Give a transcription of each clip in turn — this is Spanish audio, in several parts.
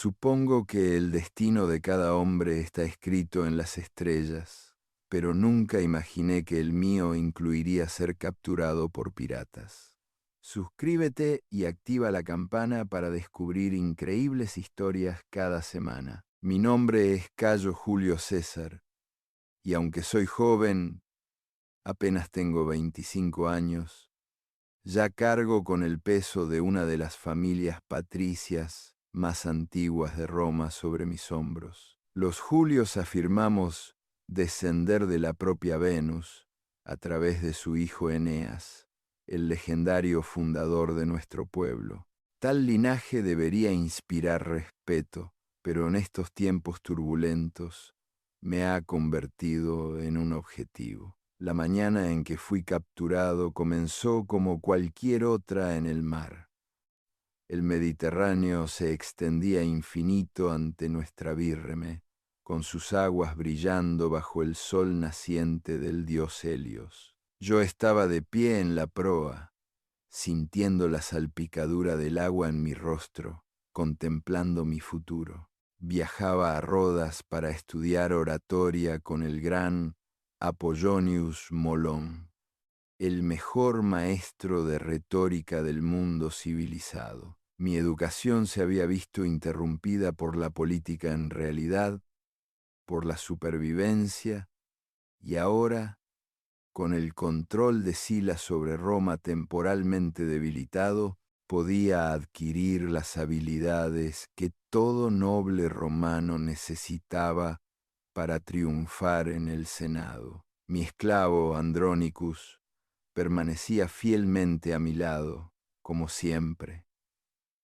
Supongo que el destino de cada hombre está escrito en las estrellas, pero nunca imaginé que el mío incluiría ser capturado por piratas. Suscríbete y activa la campana para descubrir increíbles historias cada semana. Mi nombre es Cayo Julio César, y aunque soy joven, apenas tengo 25 años, ya cargo con el peso de una de las familias patricias más antiguas de Roma sobre mis hombros. Los Julios afirmamos descender de la propia Venus a través de su hijo Eneas, el legendario fundador de nuestro pueblo. Tal linaje debería inspirar respeto, pero en estos tiempos turbulentos me ha convertido en un objetivo. La mañana en que fui capturado comenzó como cualquier otra en el mar. El Mediterráneo se extendía infinito ante nuestra Bírreme, con sus aguas brillando bajo el sol naciente del dios Helios. Yo estaba de pie en la proa, sintiendo la salpicadura del agua en mi rostro, contemplando mi futuro. Viajaba a Rodas para estudiar oratoria con el gran Apollonius Molón, el mejor maestro de retórica del mundo civilizado. Mi educación se había visto interrumpida por la política en realidad, por la supervivencia, y ahora, con el control de Sila sobre Roma temporalmente debilitado, podía adquirir las habilidades que todo noble romano necesitaba para triunfar en el Senado. Mi esclavo Andronicus permanecía fielmente a mi lado, como siempre.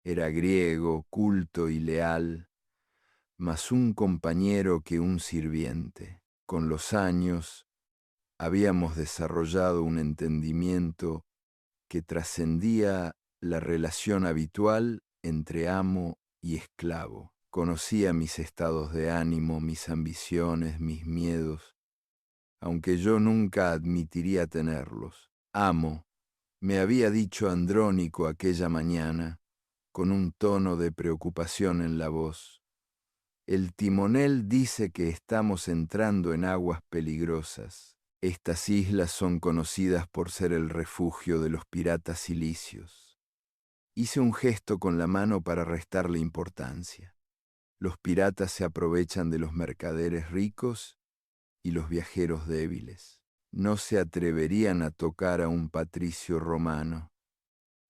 Era griego, culto y leal, más un compañero que un sirviente. Con los años habíamos desarrollado un entendimiento que trascendía la relación habitual entre amo y esclavo. Conocía mis estados de ánimo, mis ambiciones, mis miedos, aunque yo nunca admitiría tenerlos. Amo, me había dicho Andrónico aquella mañana, con un tono de preocupación en la voz. El timonel dice que estamos entrando en aguas peligrosas. Estas islas son conocidas por ser el refugio de los piratas cilicios. Hice un gesto con la mano para restarle importancia. Los piratas se aprovechan de los mercaderes ricos y los viajeros débiles. No se atreverían a tocar a un patricio romano.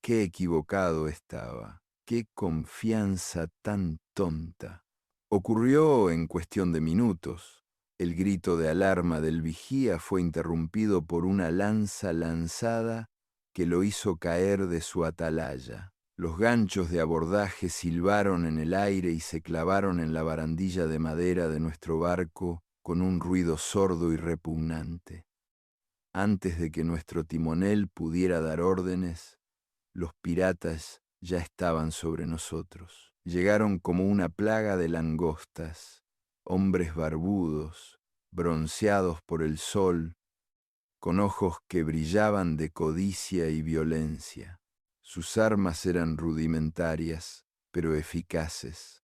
Qué equivocado estaba, qué confianza tan tonta. Ocurrió en cuestión de minutos. El grito de alarma del vigía fue interrumpido por una lanza lanzada que lo hizo caer de su atalaya. Los ganchos de abordaje silbaron en el aire y se clavaron en la barandilla de madera de nuestro barco con un ruido sordo y repugnante. Antes de que nuestro timonel pudiera dar órdenes, los piratas ya estaban sobre nosotros. Llegaron como una plaga de langostas, hombres barbudos, bronceados por el sol, con ojos que brillaban de codicia y violencia. Sus armas eran rudimentarias, pero eficaces.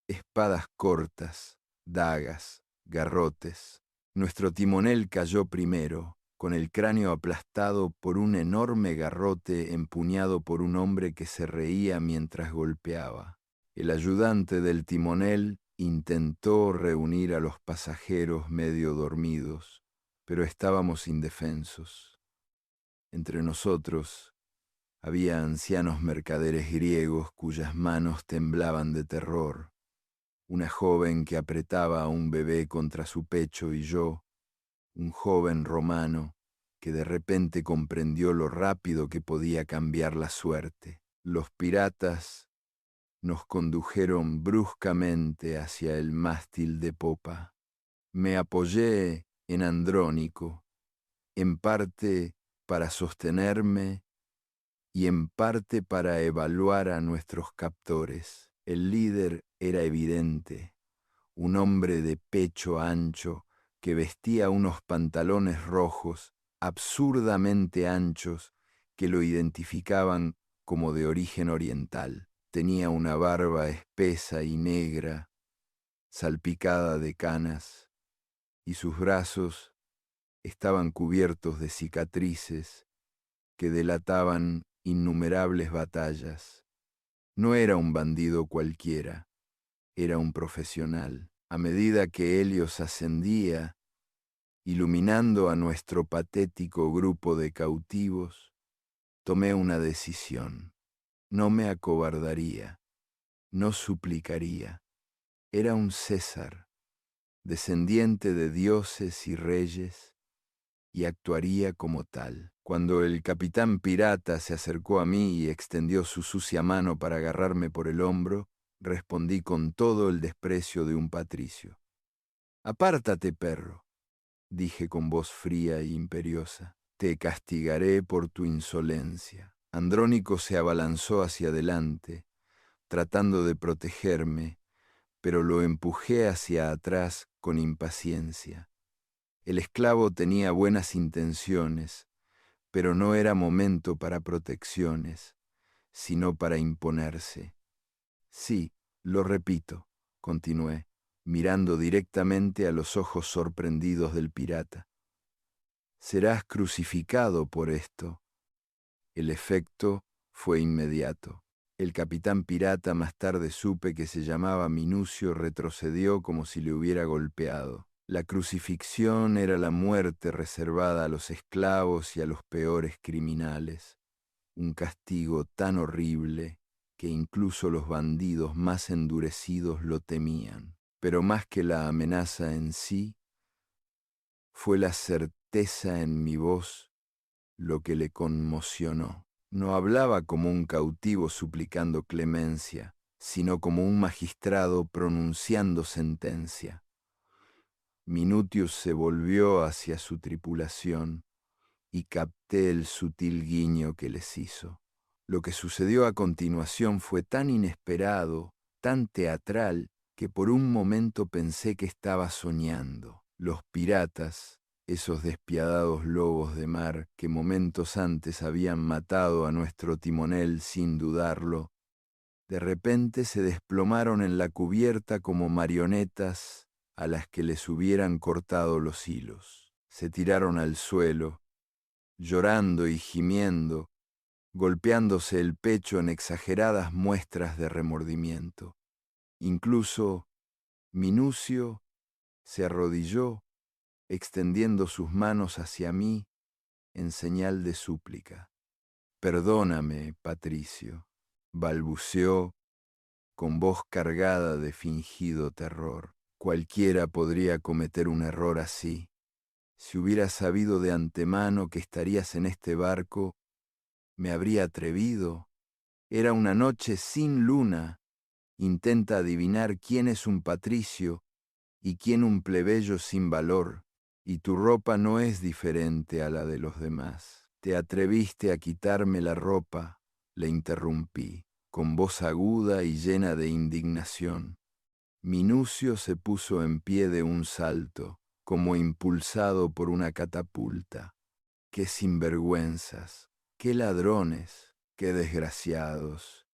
Espadas cortas, dagas, garrotes. Nuestro timonel cayó primero, con el cráneo aplastado por un enorme garrote empuñado por un hombre que se reía mientras golpeaba. El ayudante del timonel intentó reunir a los pasajeros medio dormidos, pero estábamos indefensos. Entre nosotros había ancianos mercaderes griegos cuyas manos temblaban de terror, una joven que apretaba a un bebé contra su pecho y yo, un joven romano que de repente comprendió lo rápido que podía cambiar la suerte. Los piratas nos condujeron bruscamente hacia el mástil de popa. Me apoyé en Andrónico, en parte para sostenerme y en parte para evaluar a nuestros captores. El líder era evidente, un hombre de pecho ancho que vestía unos pantalones rojos absurdamente anchos que lo identificaban como de origen oriental. Tenía una barba espesa y negra, salpicada de canas, y sus brazos estaban cubiertos de cicatrices que delataban innumerables batallas. No era un bandido cualquiera, era un profesional. A medida que Helios ascendía, iluminando a nuestro patético grupo de cautivos, tomé una decisión. No me acobardaría, no suplicaría. Era un César, descendiente de dioses y reyes, y actuaría como tal. Cuando el capitán pirata se acercó a mí y extendió su sucia mano para agarrarme por el hombro, respondí con todo el desprecio de un patricio. «Apártate, perro», dije con voz fría e imperiosa. «Te castigaré por tu insolencia». Andrónico se abalanzó hacia adelante, tratando de protegerme, pero lo empujé hacia atrás con impaciencia. El esclavo tenía buenas intenciones, pero no era momento para protecciones, sino para imponerse. «Sí, lo repito», continué, mirando directamente a los ojos sorprendidos del pirata. «Serás crucificado por esto». El efecto fue inmediato. El capitán pirata, más tarde supe que se llamaba Minucio, retrocedió como si le hubiera golpeado. La crucifixión era la muerte reservada a los esclavos y a los peores criminales, un castigo tan horrible que incluso los bandidos más endurecidos lo temían. Pero más que la amenaza en sí, fue la certeza en mi voz lo que le conmocionó. No hablaba como un cautivo suplicando clemencia, sino como un magistrado pronunciando sentencia. Minutius se volvió hacia su tripulación y capté el sutil guiño que les hizo. Lo que sucedió a continuación fue tan inesperado, tan teatral, que por un momento pensé que estaba soñando. Los piratas, esos despiadados lobos de mar que momentos antes habían matado a nuestro timonel sin dudarlo, de repente se desplomaron en la cubierta como marionetas a las que les hubieran cortado los hilos. Se tiraron al suelo, llorando y gimiendo, golpeándose el pecho en exageradas muestras de remordimiento. Incluso Minucio se arrodilló, extendiendo sus manos hacia mí en señal de súplica. «Perdóname, Patricio», balbuceó con voz cargada de fingido terror. «Cualquiera podría cometer un error así. Si hubiera sabido de antemano que estarías en este barco, me habría atrevido. Era una noche sin luna. Intenta adivinar quién es un patricio y quién un plebeyo sin valor, y tu ropa no es diferente a la de los demás. Te atreviste a quitarme la ropa», le interrumpí, con voz aguda y llena de indignación. Minucio se puso en pie de un salto, como impulsado por una catapulta. «¡Qué sinvergüenzas! ¡Qué ladrones! ¡Qué desgraciados!»,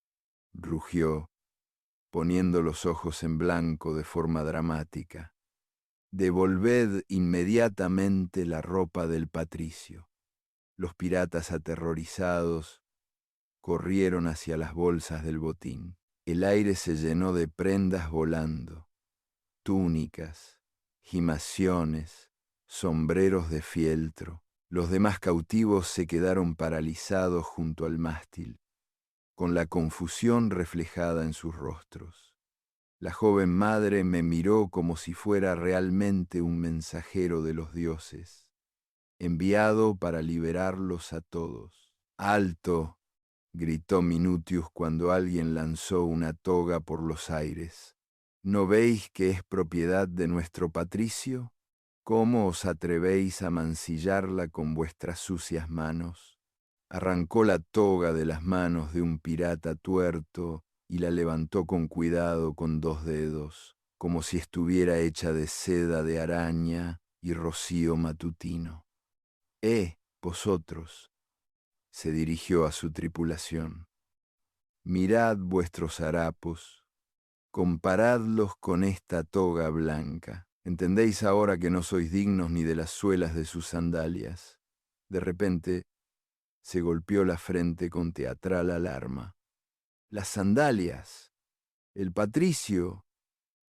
rugió, poniendo los ojos en blanco de forma dramática. «Devolved inmediatamente la ropa del patricio». Los piratas, aterrorizados, corrieron hacia las bolsas del botín. El aire se llenó de prendas volando, túnicas, gimaciones, sombreros de fieltro. Los demás cautivos se quedaron paralizados junto al mástil, con la confusión reflejada en sus rostros. La joven madre me miró como si fuera realmente un mensajero de los dioses, enviado para liberarlos a todos. «¡Alto!», gritó Minutius cuando alguien lanzó una toga por los aires. «¿No veis que es propiedad de nuestro patricio? ¿Cómo os atrevéis a mancillarla con vuestras sucias manos?». Arrancó la toga de las manos de un pirata tuerto y la levantó con cuidado con 2 dedos, como si estuviera hecha de seda de araña y rocío matutino. «Vosotros», se dirigió a su tripulación, Mirad vuestros harapos, comparadlos con esta toga blanca. ¿Entendéis ahora que no sois dignos ni de las suelas de sus sandalias? De repente se golpeó la frente con teatral alarma. Las sandalias. El patricio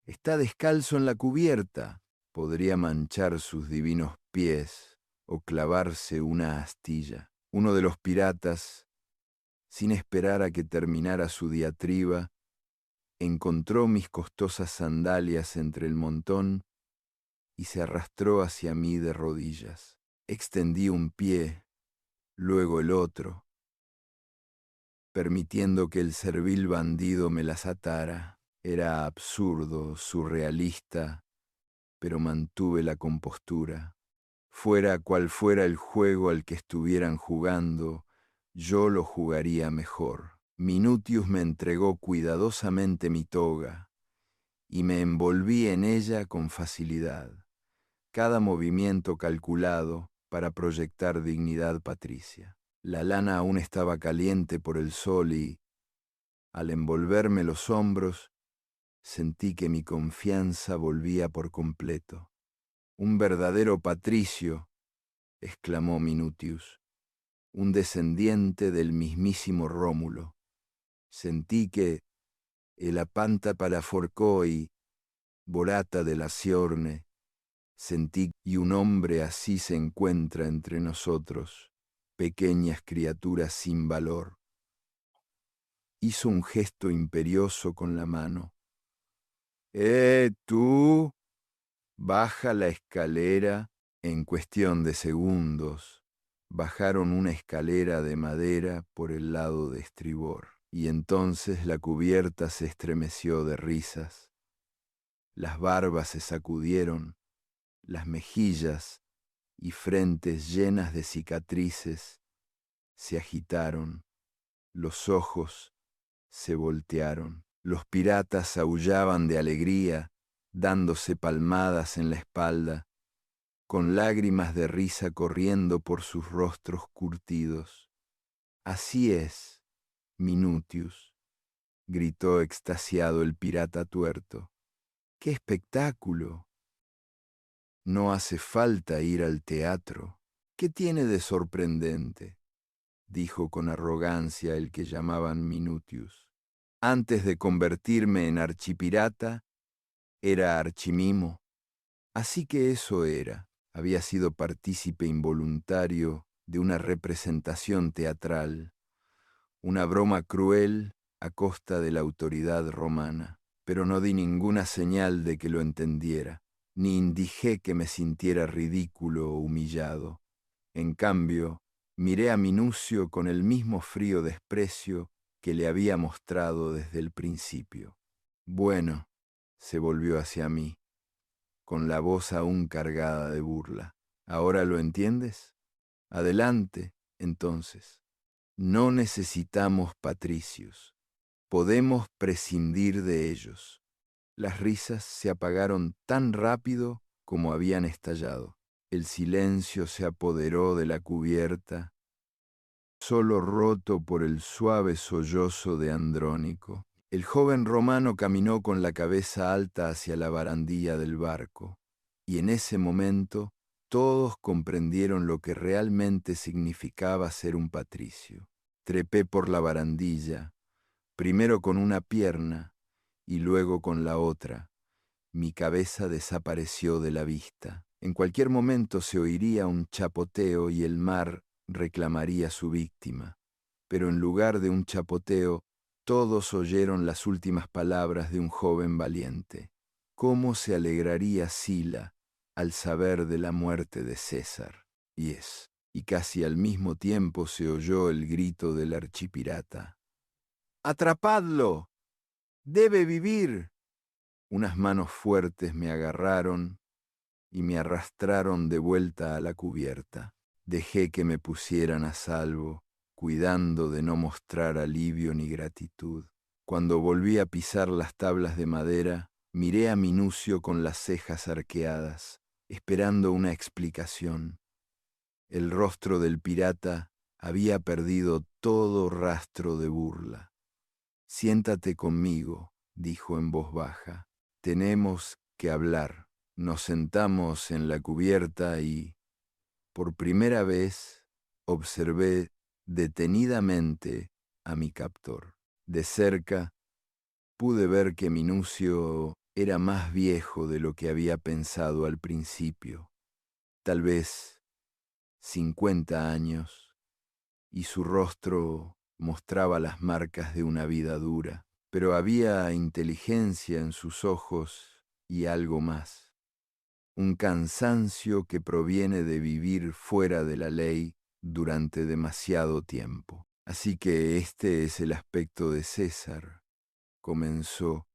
está descalzo en la cubierta. Podría manchar sus divinos pies o clavarse una astilla. Uno de los piratas, sin esperar a que terminara su diatriba, encontró mis costosas sandalias entre el montón y se arrastró hacia mí de rodillas. Extendí un pie, luego el otro, permitiendo que el servil bandido me las atara. Era absurdo, surrealista, pero mantuve la compostura. Fuera cual fuera el juego al que estuvieran jugando, yo lo jugaría mejor. Minutius me entregó cuidadosamente mi toga, y me envolví en ella con facilidad, cada movimiento calculado para proyectar dignidad patricia. La lana aún estaba caliente por el sol y, al envolverme los hombros, sentí que mi confianza volvía por completo. Un verdadero patricio, exclamó Minutius, un descendiente del mismísimo Rómulo. Sentí que el apanta palaforcoi, volata de la Ciorne, sentí y un hombre así se encuentra entre nosotros, pequeñas criaturas sin valor. Hizo un gesto imperioso con la mano. Tú! Baja la escalera. En cuestión de segundos, bajaron una escalera de madera por el lado de estribor, y entonces la cubierta se estremeció de risas. Las barbas se sacudieron, las mejillas y frentes llenas de cicatrices se agitaron, los ojos se voltearon. Los piratas aullaban de alegría, dándose palmadas en la espalda, con lágrimas de risa corriendo por sus rostros curtidos. Así es, Minutius, gritó extasiado el pirata tuerto. ¡Qué espectáculo! No hace falta ir al teatro. ¿Qué tiene de sorprendente?, dijo con arrogancia el que llamaban Minutius. Antes de convertirme en archipirata, era archimimo. Así que eso era. Había sido partícipe involuntario de una representación teatral, una broma cruel a costa de la autoridad romana, pero no di ninguna señal de que lo entendiera, ni indijé que me sintiera ridículo o humillado. En cambio, miré a Minucio con el mismo frío desprecio que le había mostrado desde el principio. Bueno, se volvió hacia mí, con la voz aún cargada de burla. ¿Ahora lo entiendes? Adelante, entonces. No necesitamos patricios. Podemos prescindir de ellos. Las risas se apagaron tan rápido como habían estallado. El silencio se apoderó de la cubierta, solo roto por el suave sollozo de Andrónico. El joven romano caminó con la cabeza alta hacia la barandilla del barco, y en ese momento todos comprendieron lo que realmente significaba ser un patricio. Trepé por la barandilla, primero con una pierna y luego con la otra. Mi cabeza desapareció de la vista. En cualquier momento se oiría un chapoteo y el mar reclamaría su víctima. Pero en lugar de un chapoteo, todos oyeron las últimas palabras de un joven valiente. ¿Cómo se alegraría Sila al saber de la muerte de César? Y casi al mismo tiempo se oyó el grito del archipirata. ¡Atrapadlo! ¡Debe vivir! Unas manos fuertes me agarraron y me arrastraron de vuelta a la cubierta. Dejé que me pusieran a salvo, cuidando de no mostrar alivio ni gratitud. Cuando volví a pisar las tablas de madera, miré a Minucio con las cejas arqueadas, esperando una explicación. El rostro del pirata había perdido todo rastro de burla. Siéntate conmigo, dijo en voz baja. Tenemos que hablar. Nos sentamos en la cubierta y, por primera vez, observé detenidamente a mi captor. De cerca, pude ver que Minucio era más viejo de lo que había pensado al principio, tal vez 50 años, y su rostro mostraba las marcas de una vida dura, pero había inteligencia en sus ojos y algo más, un cansancio que proviene de vivir fuera de la ley durante demasiado tiempo. Así que este es el aspecto de César, comenzó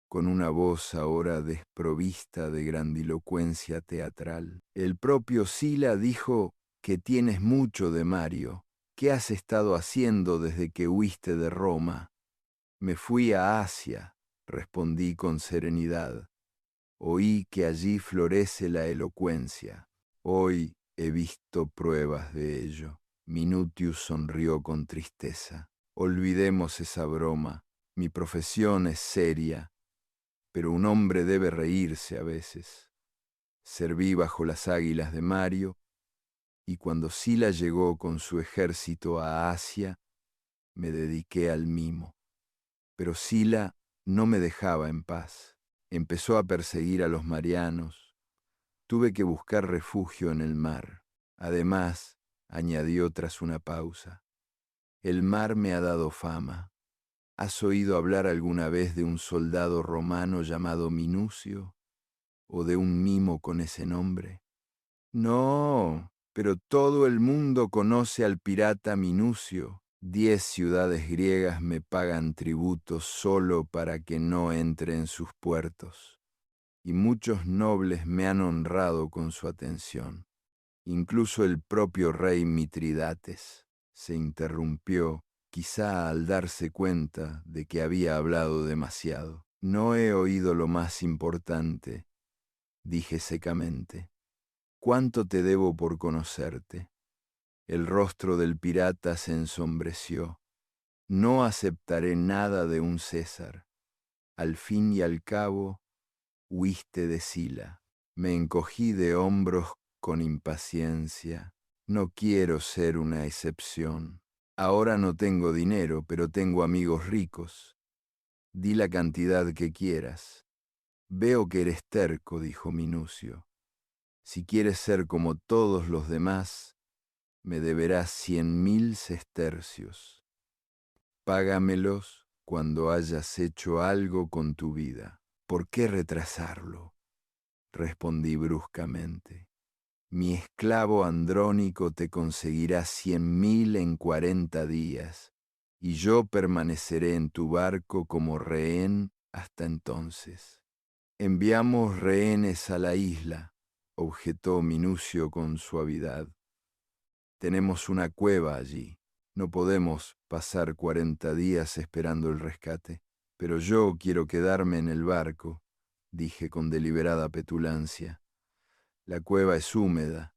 con una voz ahora desprovista de grandilocuencia teatral. El propio Sila dijo que tienes mucho de Mario. ¿Qué has estado haciendo desde que huiste de Roma? Me fui a Asia, respondí con serenidad. Oí que allí florece la elocuencia. Hoy he visto pruebas de ello. Minutius sonrió con tristeza. Olvidemos esa broma. Mi profesión es seria, pero un hombre debe reírse a veces. Serví bajo las águilas de Mario, y cuando Sila llegó con su ejército a Asia, me dediqué al mimo. Pero Sila no me dejaba en paz. Empezó a perseguir a los marianos. Tuve que buscar refugio en el mar. Además, añadió tras una pausa, el mar me ha dado fama. ¿Has oído hablar alguna vez de un soldado romano llamado Minucio? ¿O de un mimo con ese nombre? No, pero todo el mundo conoce al pirata Minucio. 10 ciudades griegas me pagan tributos solo para que no entre en sus puertos, y muchos nobles me han honrado con su atención. Incluso el propio rey Mitridates se interrumpió, quizá al darse cuenta de que había hablado demasiado. No he oído lo más importante, dije secamente. ¿Cuánto te debo por conocerte? El rostro del pirata se ensombreció. No aceptaré nada de un César. Al fin y al cabo, huiste de Sila. Me encogí de hombros con impaciencia. No quiero ser una excepción. Ahora no tengo dinero, pero tengo amigos ricos. Di la cantidad que quieras. Veo que eres terco, dijo Minucio. Si quieres ser como todos los demás, me deberás 100.000 sestercios. Págamelos cuando hayas hecho algo con tu vida. ¿Por qué retrasarlo? Respondí bruscamente. Mi esclavo Andrónico te conseguirá 100.000 en 40 días, y yo permaneceré en tu barco como rehén hasta entonces. Enviamos rehenes a la isla, objetó Minucio con suavidad. Tenemos una cueva allí. No podemos pasar 40 días esperando el rescate. Pero yo quiero quedarme en el barco, dije con deliberada petulancia. La cueva es húmeda.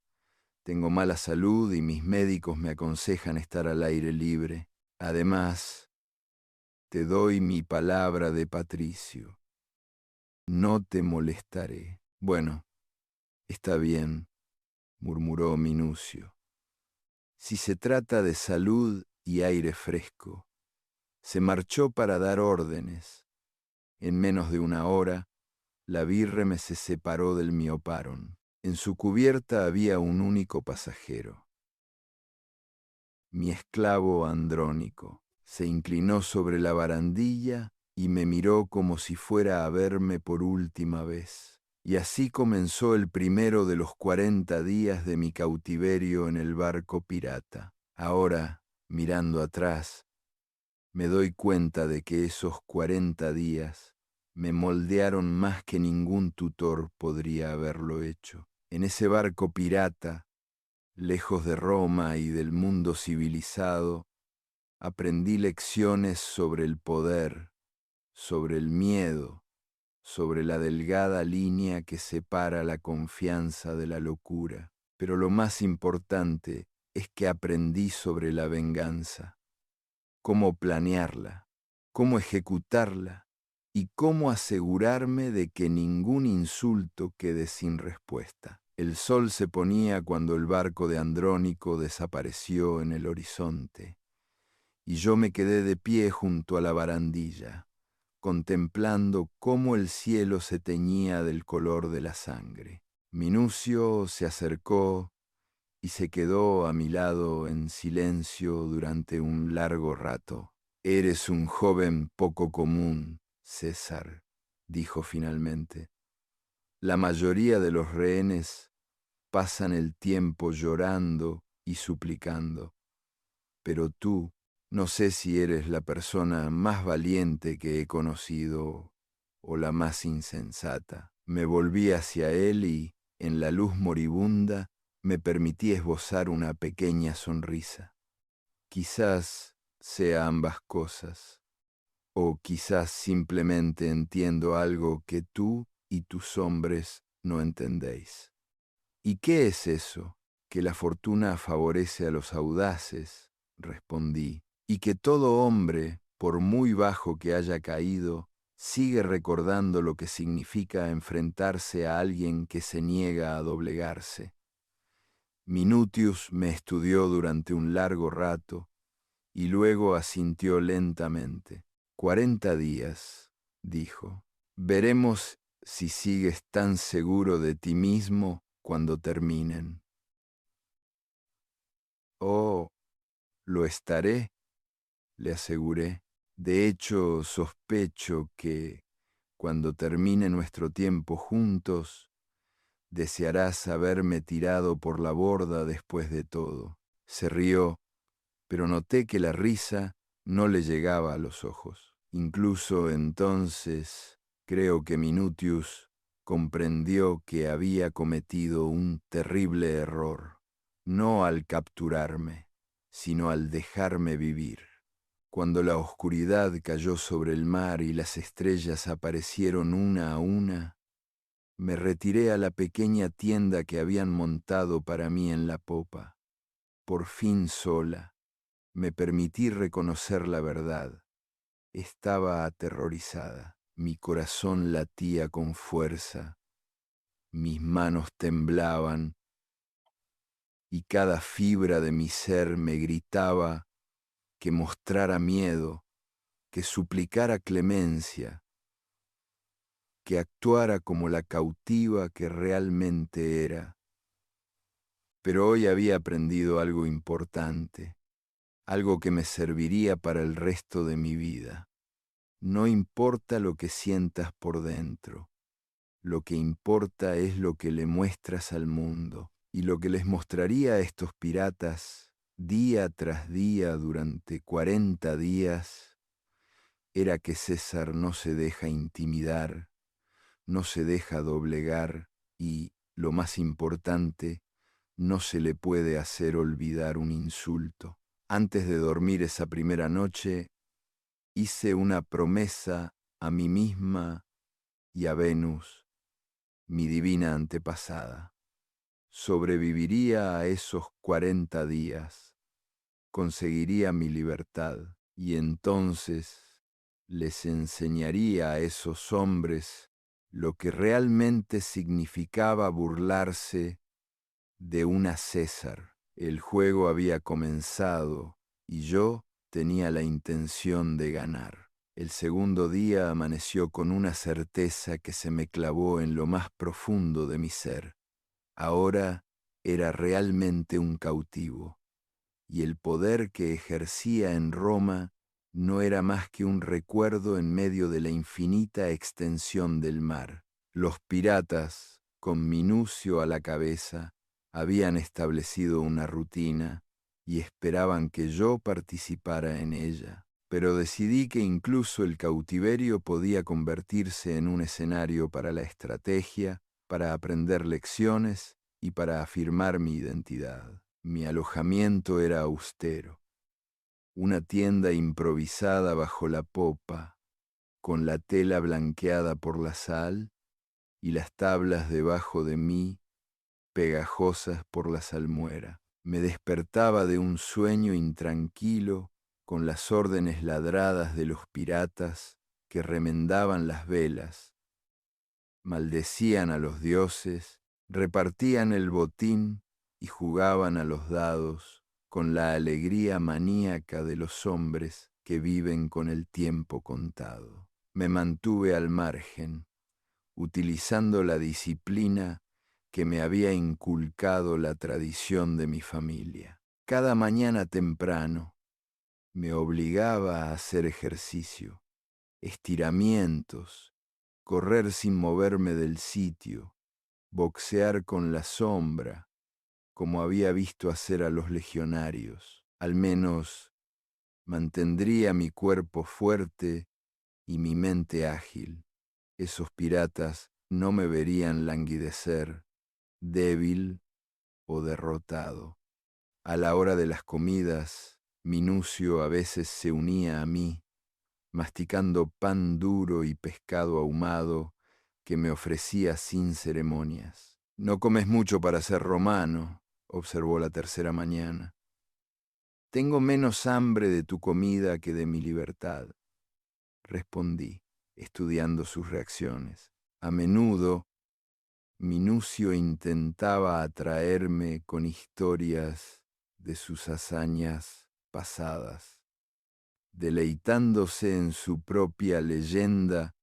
Tengo mala salud y mis médicos me aconsejan estar al aire libre. Además, te doy mi palabra de patricio. No te molestaré. Bueno, está bien, murmuró Minucio. Si se trata de salud y aire fresco. Se marchó para dar órdenes. En menos de una hora, la Virreme se separó del Mioparon. En su cubierta había un único pasajero. Mi esclavo Andrónico se inclinó sobre la barandilla y me miró como si fuera a verme por última vez. Y así comenzó el primero de los 40 días de mi cautiverio en el barco pirata. Ahora, mirando atrás, me doy cuenta de que esos 40 días me moldearon más que ningún tutor podría haberlo hecho. En ese barco pirata, lejos de Roma y del mundo civilizado, aprendí lecciones sobre el poder, sobre el miedo, sobre la delgada línea que separa la confianza de la locura. Pero lo más importante es que aprendí sobre la venganza, cómo planearla, cómo ejecutarla y cómo asegurarme de que ningún insulto quede sin respuesta. El sol se ponía cuando el barco de Andrónico desapareció en el horizonte, y yo me quedé de pie junto a la barandilla, contemplando cómo el cielo se teñía del color de la sangre. Minucio se acercó y se quedó a mi lado en silencio durante un largo rato. «Eres un joven poco común, César», dijo finalmente. «La mayoría de los rehenes pasan el tiempo llorando y suplicando, pero tú, no sé si eres la persona más valiente que he conocido o la más insensata». Me volví hacia él y, en la luz moribunda, me permití esbozar una pequeña sonrisa. Quizás sea ambas cosas, o quizás simplemente entiendo algo que tú y tus hombres no entendéis. ¿Y qué es eso? Que la fortuna favorece a los audaces, respondí, y que todo hombre, por muy bajo que haya caído, sigue recordando lo que significa enfrentarse a alguien que se niega a doblegarse. Minutius me estudió durante un largo rato y luego asintió lentamente. 40 días, dijo. Veremos si sigues tan seguro de ti mismo cuando terminen. Oh, lo estaré, le aseguré. De hecho, sospecho que, cuando termine nuestro tiempo juntos, desearás haberme tirado por la borda después de todo. Se rió, pero noté que la risa no le llegaba a los ojos. Incluso entonces, creo que Minutius comprendió que había cometido un terrible error, no al capturarme, sino al dejarme vivir. Cuando la oscuridad cayó sobre el mar y las estrellas aparecieron una a una, me retiré a la pequeña tienda que habían montado para mí en la popa. Por fin sola, me permití reconocer la verdad. Estaba aterrorizada. Mi corazón latía con fuerza, mis manos temblaban y cada fibra de mi ser me gritaba que mostrara miedo, que suplicara clemencia, que actuara como la cautiva que realmente era. Pero hoy había aprendido algo importante, algo que me serviría para el resto de mi vida. No importa lo que sientas por dentro, lo que importa es lo que le muestras al mundo. Y lo que les mostraría a estos piratas día tras día durante 40 días era que César no se deja intimidar, no se deja doblegar y, lo más importante, no se le puede hacer olvidar un insulto. Antes de dormir esa primera noche, hice una promesa a mí misma y a Venus, mi divina antepasada. Sobreviviría a esos 40 días, conseguiría mi libertad y entonces les enseñaría a esos hombres lo que realmente significaba burlarse de una César. El juego había comenzado y yo tenía la intención de ganar. El segundo día amaneció con una certeza que se me clavó en lo más profundo de mi ser. Ahora era realmente un cautivo, y el poder que ejercía en Roma no era más que un recuerdo en medio de la infinita extensión del mar. Los piratas, con Minucio a la cabeza, habían establecido una rutina y esperaban que yo participara en ella. Pero decidí que incluso el cautiverio podía convertirse en un escenario para la estrategia, para aprender lecciones y para afirmar mi identidad. Mi alojamiento era austero, una tienda improvisada bajo la popa, con la tela blanqueada por la sal y las tablas debajo de mí pegajosas por la salmuera. Me despertaba de un sueño intranquilo con las órdenes ladradas de los piratas que remendaban las velas, maldecían a los dioses, repartían el botín y jugaban a los dados con la alegría maníaca de los hombres que viven con el tiempo contado. Me mantuve al margen, utilizando la disciplina que me había inculcado la tradición de mi familia. Cada mañana temprano me obligaba a hacer ejercicio, estiramientos, correr sin moverme del sitio, boxear con la sombra, como había visto hacer a los legionarios. Al menos mantendría mi cuerpo fuerte y mi mente ágil. Esos piratas no me verían languidecer, débil o derrotado. A la hora de las comidas, Minucio a veces se unía a mí, masticando pan duro y pescado ahumado que me ofrecía sin ceremonias. «No comes mucho para ser romano», observó la tercera mañana. «Tengo menos hambre de tu comida que de mi libertad», respondí, estudiando sus reacciones. A menudo, Minucio intentaba atraerme con historias de sus hazañas pasadas, deleitándose en su propia leyenda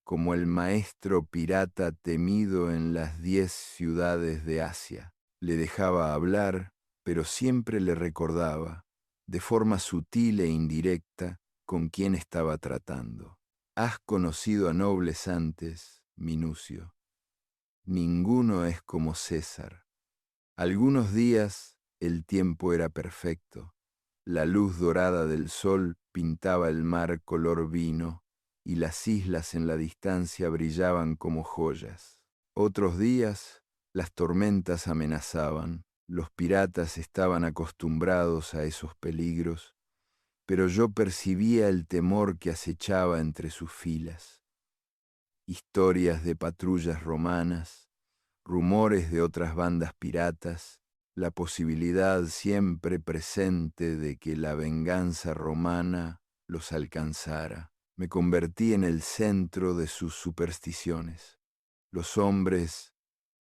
como el maestro pirata temido en las 10 ciudades de Asia. Le dejaba hablar, pero siempre le recordaba, de forma sutil e indirecta, con quién estaba tratando. «Has conocido a nobles antes, Minucio. Ninguno es como César. Algunos días el tiempo era perfecto. La luz dorada del sol pintaba el mar color vino y las islas en la distancia brillaban como joyas. Otros días las tormentas amenazaban. Los piratas estaban acostumbrados a esos peligros, pero yo percibía el temor que acechaba entre sus filas. Historias de patrullas romanas, rumores de otras bandas piratas, la posibilidad siempre presente de que la venganza romana los alcanzara. Me convertí en el centro de sus supersticiones. Los hombres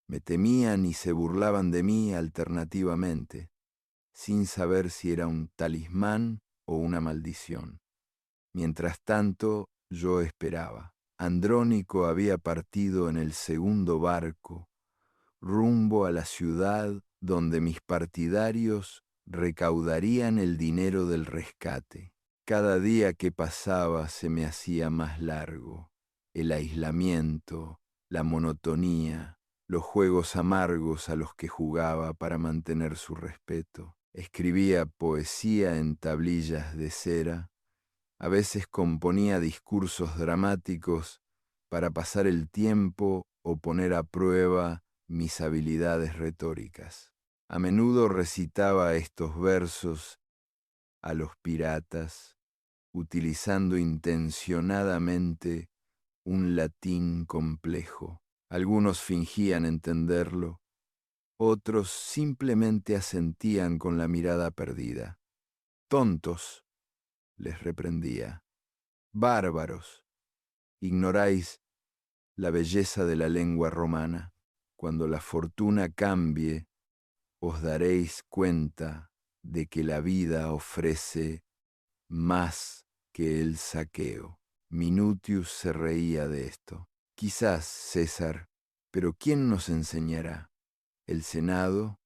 me temían y se burlaban de mí alternativamente, sin saber si era un talismán o una maldición. Mientras tanto, yo esperaba. Andrónico había partido en el segundo barco, rumbo a la ciudad donde mis partidarios recaudarían el dinero del rescate. Cada día que pasaba se me hacía más largo. El aislamiento, la monotonía, los juegos amargos a los que jugaba para mantener su respeto. Escribía poesía en tablillas de cera. A veces componía discursos dramáticos para pasar el tiempo o poner a prueba mis habilidades retóricas. A menudo recitaba estos versos a los piratas, utilizando intencionadamente un latín complejo. Algunos fingían entenderlo, otros simplemente asentían con la mirada perdida. «Tontos», les reprendía, «bárbaros, ignoráis la belleza de la lengua romana. Cuando la fortuna cambie, os daréis cuenta de que la vida ofrece más que el saqueo». Minutius se reía de esto. «Quizás, César, pero ¿quién nos enseñará? ¿El Senado?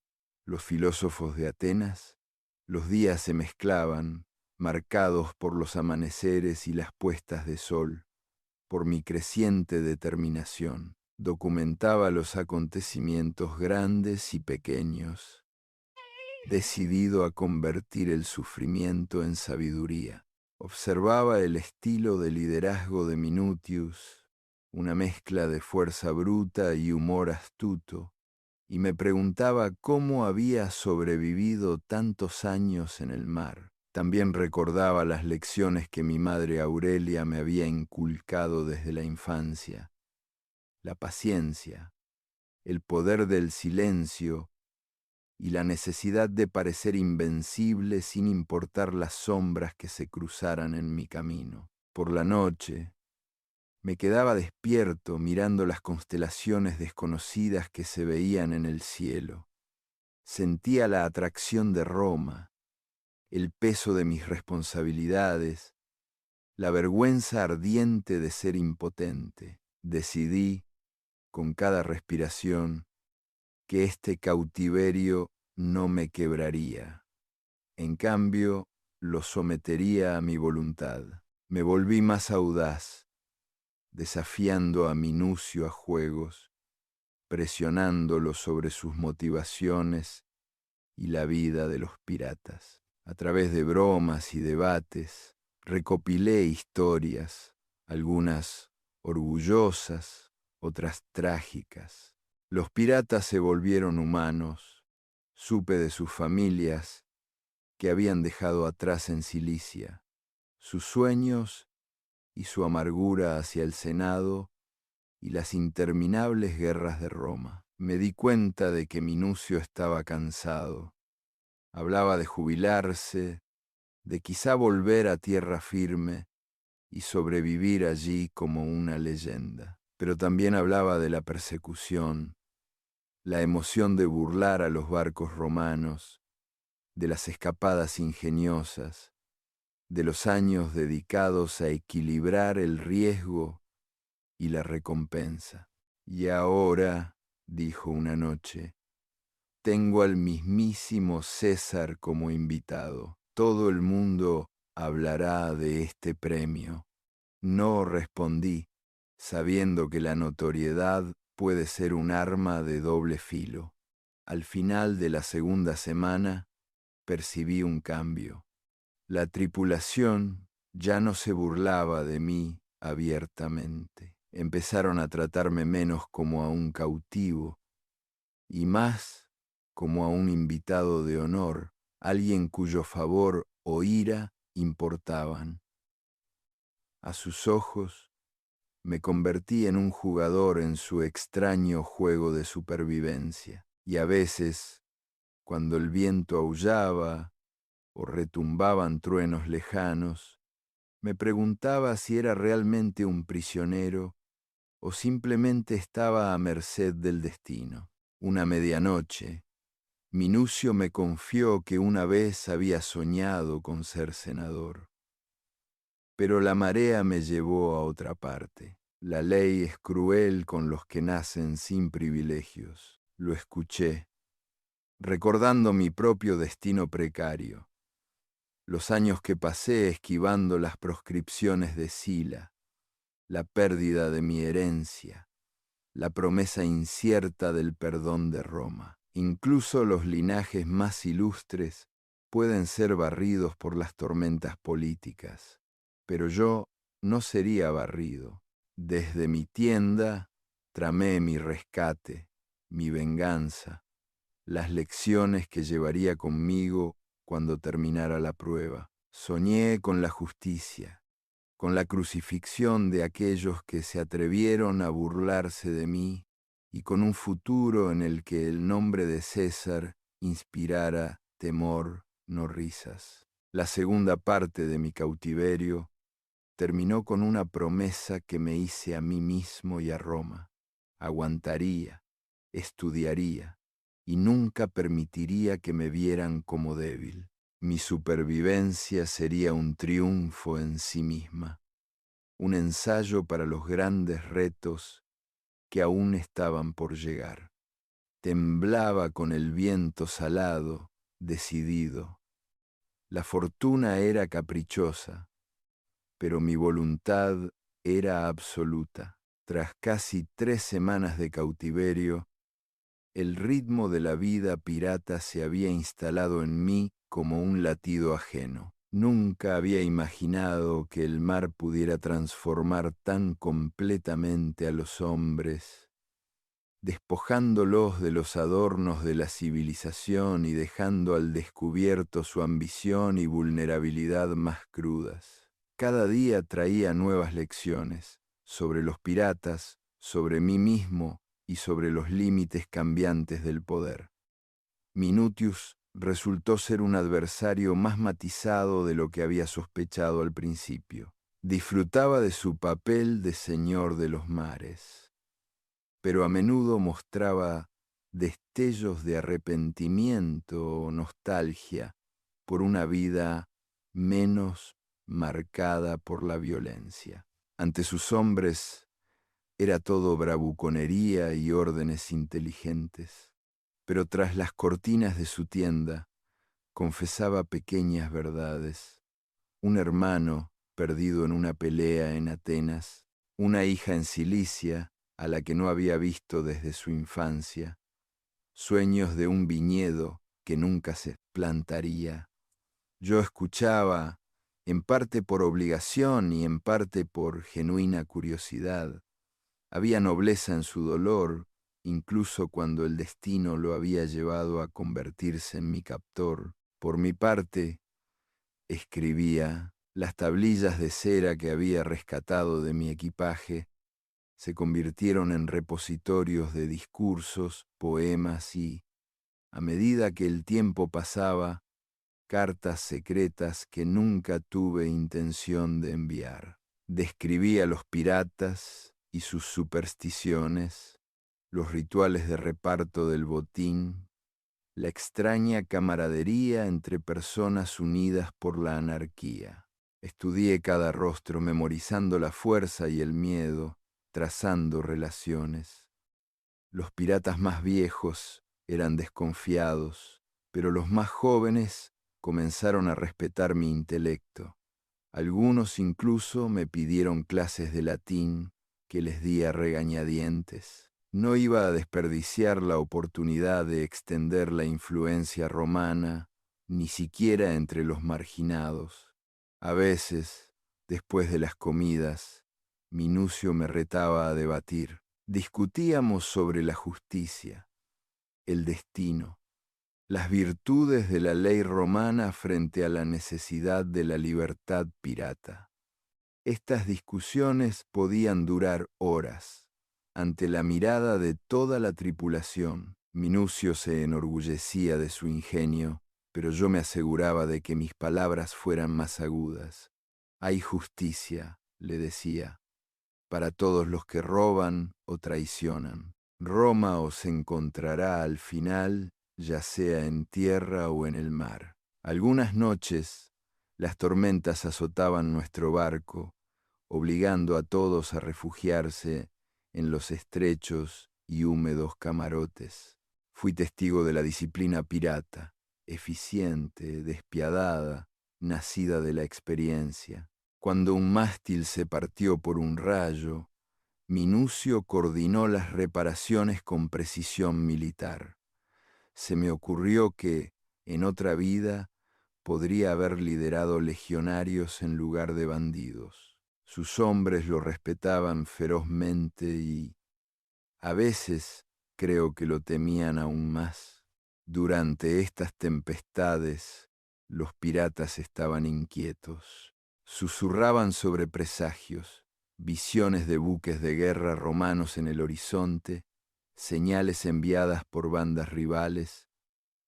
¿Los filósofos de Atenas?» Los días se mezclaban, marcados por los amaneceres y las puestas de sol, por mi creciente determinación. Documentaba los acontecimientos grandes y pequeños, decidido a convertir el sufrimiento en sabiduría. Observaba el estilo de liderazgo de Minutius, una mezcla de fuerza bruta y humor astuto, y me preguntaba cómo había sobrevivido tantos años en el mar. También recordaba las lecciones que mi madre Aurelia me había inculcado desde la infancia: la paciencia, el poder del silencio y la necesidad de parecer invencible sin importar las sombras que se cruzaran en mi camino. Por la noche, me quedaba despierto mirando las constelaciones desconocidas que se veían en el cielo. Sentía la atracción de Roma, el peso de mis responsabilidades, la vergüenza ardiente de ser impotente. Decidí, con cada respiración, que este cautiverio no me quebraría. En cambio, lo sometería a mi voluntad. Me volví más audaz, desafiando a Minucio a juegos, presionándolo sobre sus motivaciones y la vida de los piratas. A través de bromas y debates, recopilé historias, algunas orgullosas, otras trágicas. Los piratas se volvieron humanos, supe de sus familias que habían dejado atrás en Cilicia, sus sueños y su amargura hacia el Senado y las interminables guerras de Roma. Me di cuenta de que Minucio estaba cansado. Hablaba de jubilarse, de quizá volver a tierra firme y sobrevivir allí como una leyenda. Pero también hablaba de la persecución, la emoción de burlar a los barcos romanos, de las escapadas ingeniosas, de los años dedicados a equilibrar el riesgo y la recompensa. Y ahora, dijo una noche, tengo al mismísimo César como invitado. Todo el mundo hablará de este premio. No respondí, sabiendo que la notoriedad puede ser un arma de doble filo. Al final de la segunda semana, percibí un cambio. La tripulación ya no se burlaba de mí abiertamente. Empezaron a tratarme menos como a un cautivo y más como a un invitado de honor, alguien cuyo favor o ira importaban. A sus ojos me convertí en un jugador en su extraño juego de supervivencia, y a veces, cuando el viento aullaba o retumbaban truenos lejanos, me preguntaba si era realmente un prisionero o simplemente estaba a merced del destino. Una medianoche, Minucio me confió que una vez había soñado con ser senador. Pero la marea me llevó a otra parte. La ley es cruel con los que nacen sin privilegios. Lo escuché, recordando mi propio destino precario, los años que pasé esquivando las proscripciones de Sila, la pérdida de mi herencia, la promesa incierta del perdón de Roma. Incluso los linajes más ilustres pueden ser barridos por las tormentas políticas, pero yo no sería barrido. Desde mi tienda tramé mi rescate, mi venganza, las lecciones que llevaría conmigo cuando terminara la prueba. Soñé con la justicia, con la crucifixión de aquellos que se atrevieron a burlarse de mí y con un futuro en el que el nombre de César inspirara temor, no risas. La segunda parte de mi cautiverio terminó con una promesa que me hice a mí mismo y a Roma. Aguantaría, estudiaría y nunca permitiría que me vieran como débil. Mi supervivencia sería un triunfo en sí misma, un ensayo para los grandes retos que aún estaban por llegar. Temblaba con el viento salado, decidido. La fortuna era caprichosa, pero mi voluntad era absoluta. Tras casi 3 semanas de cautiverio, el ritmo de la vida pirata se había instalado en mí como un latido ajeno. Nunca había imaginado que el mar pudiera transformar tan completamente a los hombres, despojándolos de los adornos de la civilización y dejando al descubierto su ambición y vulnerabilidad más crudas. Cada día traía nuevas lecciones sobre los piratas, sobre mí mismo y sobre los límites cambiantes del poder. Minutius resultó ser un adversario más matizado de lo que había sospechado al principio. Disfrutaba de su papel de señor de los mares, pero a menudo mostraba destellos de arrepentimiento o nostalgia por una vida menos marcada por la violencia. Ante sus hombres era todo bravuconería y órdenes inteligentes, pero tras las cortinas de su tienda confesaba pequeñas verdades. Un hermano perdido en una pelea en Atenas, una hija en Cilicia a la que no había visto desde su infancia, sueños de un viñedo que nunca se plantaría. Yo escuchaba, en parte por obligación y en parte por genuina curiosidad. Había nobleza en su dolor, incluso cuando el destino lo había llevado a convertirse en mi captor. Por mi parte, escribía, las tablillas de cera que había rescatado de mi equipaje se convirtieron en repositorios de discursos, poemas y, a medida que el tiempo pasaba, cartas secretas que nunca tuve intención de enviar. Describí a los piratas y sus supersticiones, los rituales de reparto del botín, la extraña camaradería entre personas unidas por la anarquía. Estudié cada rostro, memorizando la fuerza y el miedo, trazando relaciones. Los piratas más viejos eran desconfiados, pero los más jóvenes comenzaron a respetar mi intelecto. Algunos incluso me pidieron clases de latín que les di a regañadientes. No iba a desperdiciar la oportunidad de extender la influencia romana, ni siquiera entre los marginados. A veces, después de las comidas, Minucio me retaba a debatir. Discutíamos sobre la justicia, el destino, las virtudes de la ley romana frente a la necesidad de la libertad pirata. Estas discusiones podían durar horas. Ante la mirada de toda la tripulación, Minucio se enorgullecía de su ingenio, pero yo me aseguraba de que mis palabras fueran más agudas. Hay justicia, le decía, para todos los que roban o traicionan. Roma os encontrará al final, ya sea en tierra o en el mar. Algunas noches las tormentas azotaban nuestro barco, obligando a todos a refugiarse en los estrechos y húmedos camarotes. Fui testigo de la disciplina pirata, eficiente, despiadada, nacida de la experiencia. Cuando un mástil se partió por un rayo, Minucio coordinó las reparaciones con precisión militar. Se me ocurrió que, en otra vida, podría haber liderado legionarios en lugar de bandidos. Sus hombres lo respetaban ferozmente y, a veces, creo que lo temían aún más. Durante estas tempestades, los piratas estaban inquietos. Susurraban sobre presagios, visiones de buques de guerra romanos en el horizonte, señales enviadas por bandas rivales,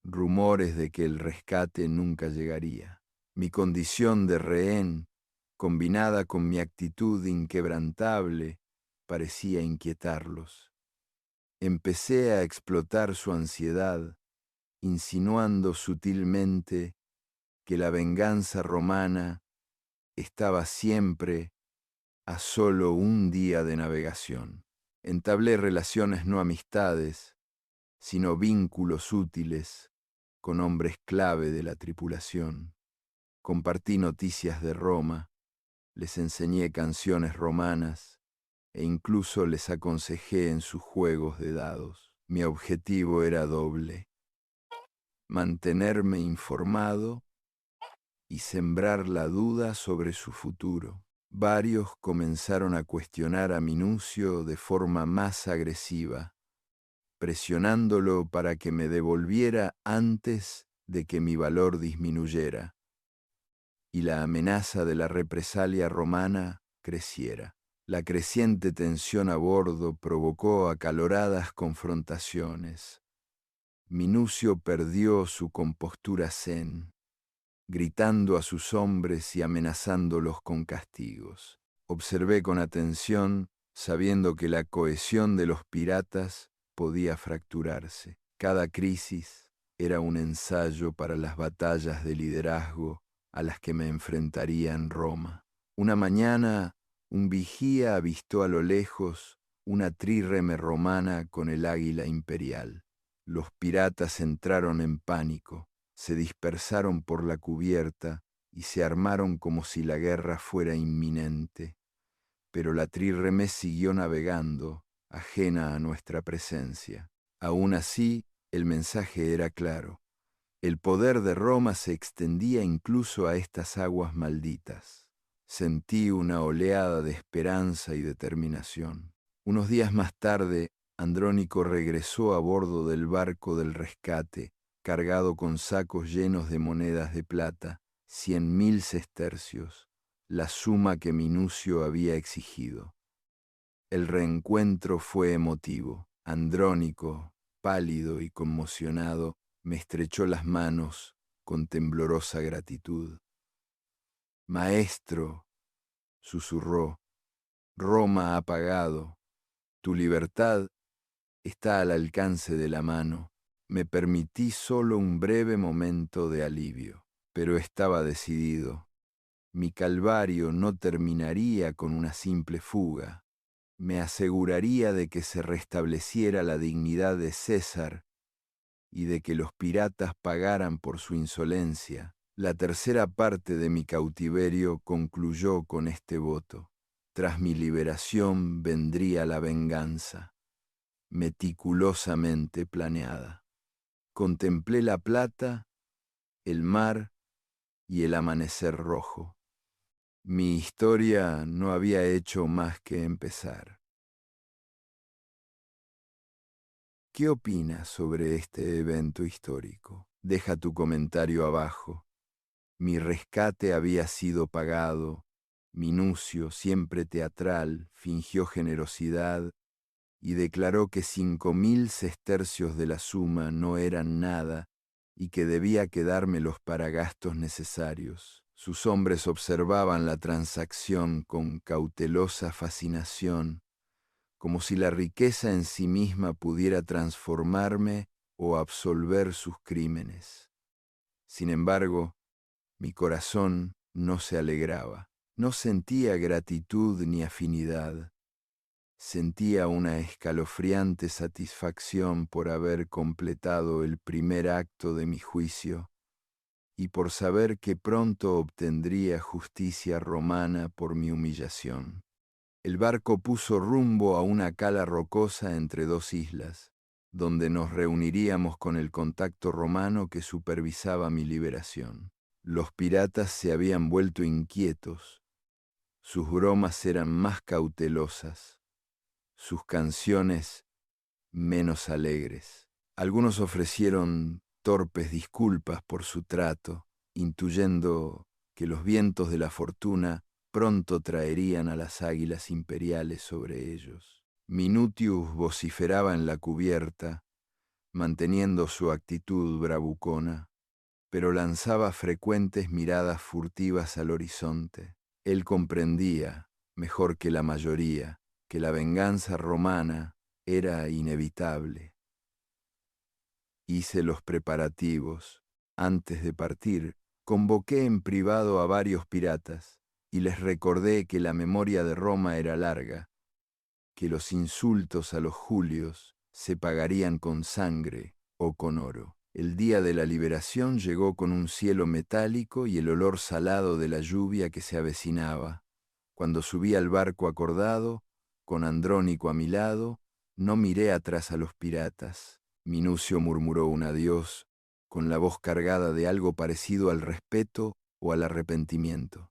rumores de que el rescate nunca llegaría. Mi condición de rehén, combinada con mi actitud inquebrantable, parecía inquietarlos. Empecé a explotar su ansiedad, insinuando sutilmente que la venganza romana estaba siempre a solo un día de navegación. Entablé relaciones no amistades, sino vínculos útiles con hombres clave de la tripulación. Compartí noticias de Roma, les enseñé canciones romanas e incluso les aconsejé en sus juegos de dados. Mi objetivo era doble: mantenerme informado y sembrar la duda sobre su futuro. Varios comenzaron a cuestionar a Minucio de forma más agresiva, presionándolo para que me devolviera antes de que mi valor disminuyera y la amenaza de la represalia romana creciera. La creciente tensión a bordo provocó acaloradas confrontaciones. Minucio perdió su compostura zen, gritando a sus hombres y amenazándolos con castigos. Observé con atención, sabiendo que la cohesión de los piratas podía fracturarse. Cada crisis era un ensayo para las batallas de liderazgo a las que me enfrentaría en Roma. Una mañana, un vigía avistó a lo lejos una trireme romana con el águila imperial. Los piratas entraron en pánico, se dispersaron por la cubierta y se armaron como si la guerra fuera inminente. Pero la trireme siguió navegando, ajena a nuestra presencia. Aún así, el mensaje era claro. El poder de Roma se extendía incluso a estas aguas malditas. Sentí una oleada de esperanza y determinación. Unos días más tarde, Andrónico regresó a bordo del barco del rescate, cargado con sacos llenos de monedas de plata, 100.000 sestercios, la suma que Minucio había exigido. El reencuentro fue emotivo. Andrónico, pálido y conmocionado, me estrechó las manos con temblorosa gratitud. «Maestro», susurró, «Roma ha pagado. Tu libertad está al alcance de la mano». Me permití solo un breve momento de alivio, pero estaba decidido. Mi calvario no terminaría con una simple fuga. Me aseguraría de que se restableciera la dignidad de César y de que los piratas pagaran por su insolencia. La tercera parte de mi cautiverio concluyó con este voto. Tras mi liberación vendría la venganza, meticulosamente planeada. Contemplé la plata, el mar y el amanecer rojo. Mi historia no había hecho más que empezar. ¿Qué opinas sobre este evento histórico? Deja tu comentario abajo. Mi rescate había sido pagado. Minucio, siempre teatral, fingió generosidad y declaró que 5.000 sestercios de la suma no eran nada y que debía quedármelos para gastos necesarios. Sus hombres observaban la transacción con cautelosa fascinación, como si la riqueza en sí misma pudiera transformarme o absolver sus crímenes. Sin embargo, mi corazón no se alegraba, no sentía gratitud ni afinidad. Sentía una escalofriante satisfacción por haber completado el primer acto de mi juicio y por saber que pronto obtendría justicia romana por mi humillación. El barco puso rumbo a una cala rocosa entre dos islas, donde nos reuniríamos con el contacto romano que supervisaba mi liberación. Los piratas se habían vuelto inquietos, sus bromas eran más cautelosas, sus canciones menos alegres. Algunos ofrecieron torpes disculpas por su trato, intuyendo que los vientos de la fortuna pronto traerían a las águilas imperiales sobre ellos. Minutius vociferaba en la cubierta, manteniendo su actitud bravucona, pero lanzaba frecuentes miradas furtivas al horizonte. Él comprendía, mejor que la mayoría, que la venganza romana era inevitable. Hice los preparativos. Antes de partir, convoqué en privado a varios piratas y les recordé que la memoria de Roma era larga, que los insultos a los Julios se pagarían con sangre o con oro. El día de la liberación llegó con un cielo metálico y el olor salado de la lluvia que se avecinaba. Cuando subí al barco acordado, con Andrónico a mi lado, no miré atrás a los piratas. Minucio murmuró un adiós, con la voz cargada de algo parecido al respeto o al arrepentimiento.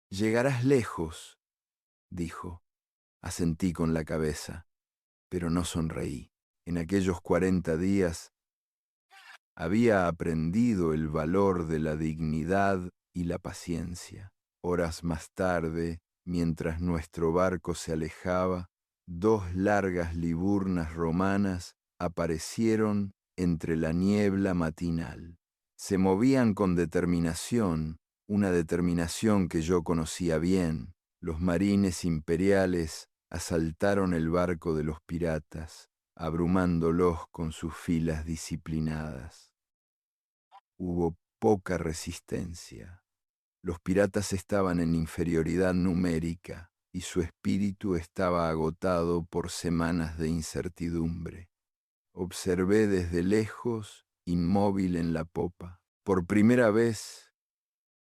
«Llegarás lejos», dijo. Asentí con la cabeza, pero no sonreí. En aquellos 40 días había aprendido el valor de la dignidad y la paciencia. Horas más tarde, mientras nuestro barco se alejaba, 2 largas liburnas romanas aparecieron entre la niebla matinal. Se movían con determinación, una determinación que yo conocía bien. Los marines imperiales asaltaron el barco de los piratas, abrumándolos con sus filas disciplinadas. Hubo poca resistencia. Los piratas estaban en inferioridad numérica y su espíritu estaba agotado por semanas de incertidumbre. Observé desde lejos, inmóvil en la popa. Por primera vez,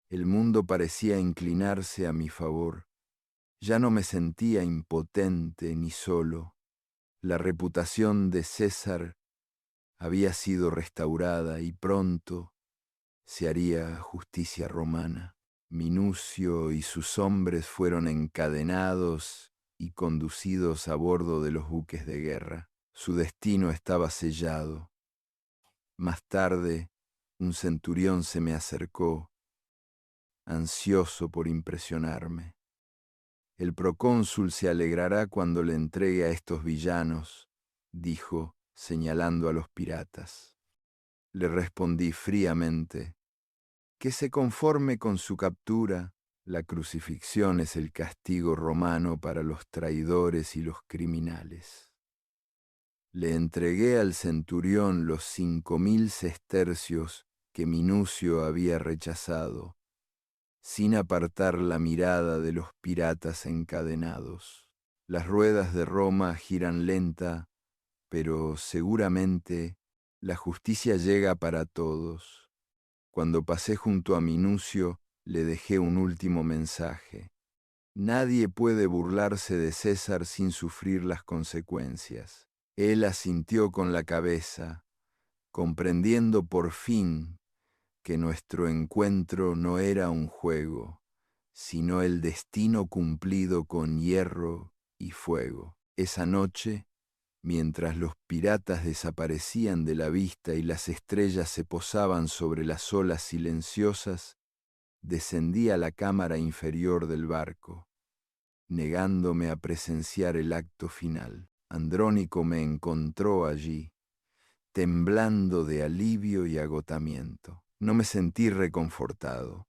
el mundo parecía inclinarse a mi favor. Ya no me sentía impotente ni solo. La reputación de César había sido restaurada y pronto se haría justicia romana. Minucio y sus hombres fueron encadenados y conducidos a bordo de los buques de guerra. Su destino estaba sellado. Más tarde, un centurión se me acercó, ansioso por impresionarme. El procónsul se alegrará cuando le entregue a estos villanos, dijo, señalando a los piratas. Le respondí fríamente, que se conforme con su captura. La crucifixión es el castigo romano para los traidores y los criminales. Le entregué al centurión los 5.000 sestercios que Minucio había rechazado, sin apartar la mirada de los piratas encadenados. Las ruedas de Roma giran lenta, pero seguramente la justicia llega para todos. Cuando pasé junto a Minucio, le dejé un último mensaje. Nadie puede burlarse de César sin sufrir las consecuencias. Él asintió con la cabeza, comprendiendo por fin que nuestro encuentro no era un juego, sino el destino cumplido con hierro y fuego. Esa noche, mientras los piratas desaparecían de la vista y las estrellas se posaban sobre las olas silenciosas, descendí a la cámara inferior del barco, negándome a presenciar el acto final. Andrónico me encontró allí, temblando de alivio y agotamiento. No me sentí reconfortado.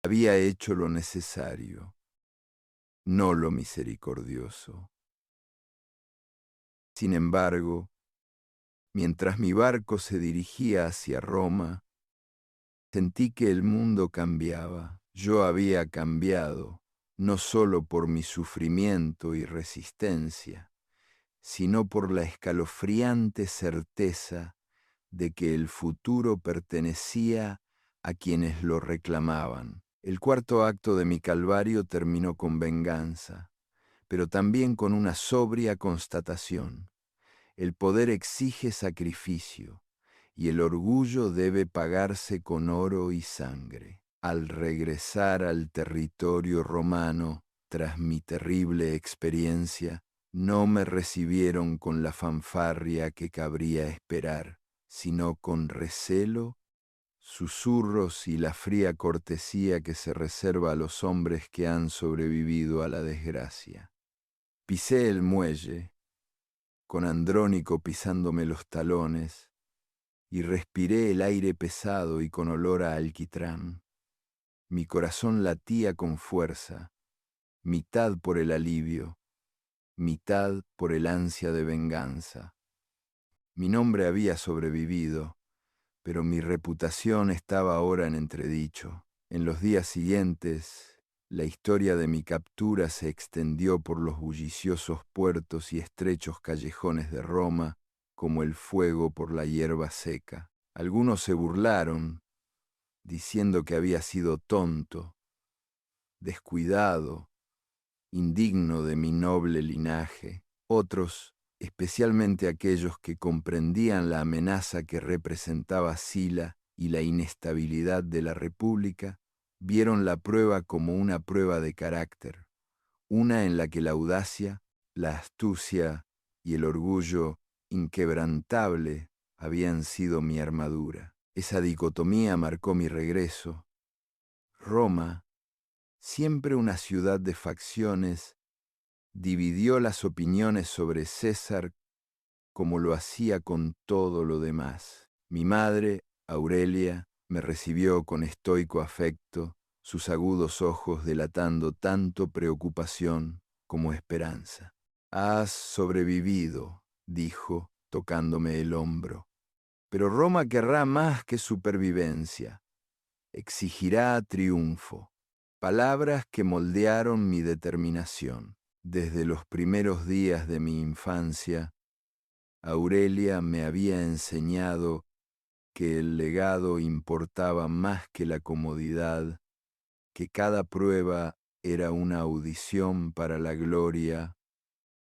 Había hecho lo necesario, no lo misericordioso. Sin embargo, mientras mi barco se dirigía hacia Roma, sentí que el mundo cambiaba. Yo había cambiado, no solo por mi sufrimiento y resistencia, sino por la escalofriante certeza de que el futuro pertenecía a quienes lo reclamaban. El cuarto acto de mi calvario terminó con venganza, pero también con una sobria constatación. El poder exige sacrificio, y el orgullo debe pagarse con oro y sangre. Al regresar al territorio romano, tras mi terrible experiencia, no me recibieron con la fanfarria que cabría esperar, sino con recelo, susurros y la fría cortesía que se reserva a los hombres que han sobrevivido a la desgracia. Pisé el muelle, con Andrónico pisándome los talones, y respiré el aire pesado y con olor a alquitrán. Mi corazón latía con fuerza, mitad por el alivio, mitad por el ansia de venganza. Mi nombre había sobrevivido, pero mi reputación estaba ahora en entredicho. En los días siguientes, la historia de mi captura se extendió por los bulliciosos puertos y estrechos callejones de Roma como el fuego por la hierba seca. Algunos se burlaron, diciendo que había sido tonto, descuidado, indigno de mi noble linaje. Otros, especialmente aquellos que comprendían la amenaza que representaba Sila y la inestabilidad de la República, vieron la prueba como una prueba de carácter, una en la que la audacia, la astucia y el orgullo inquebrantable habían sido mi armadura. Esa dicotomía marcó mi regreso. Roma, siempre una ciudad de facciones, dividió las opiniones sobre César como lo hacía con todo lo demás. Mi madre, Aurelia, me recibió con estoico afecto, sus agudos ojos delatando tanto preocupación como esperanza. «Has sobrevivido», dijo, tocándome el hombro. «Pero Roma querrá más que supervivencia. Exigirá triunfo». Palabras que moldearon mi determinación. Desde los primeros días de mi infancia, Aurelia me había enseñado que el legado importaba más que la comodidad, que cada prueba era una audición para la gloria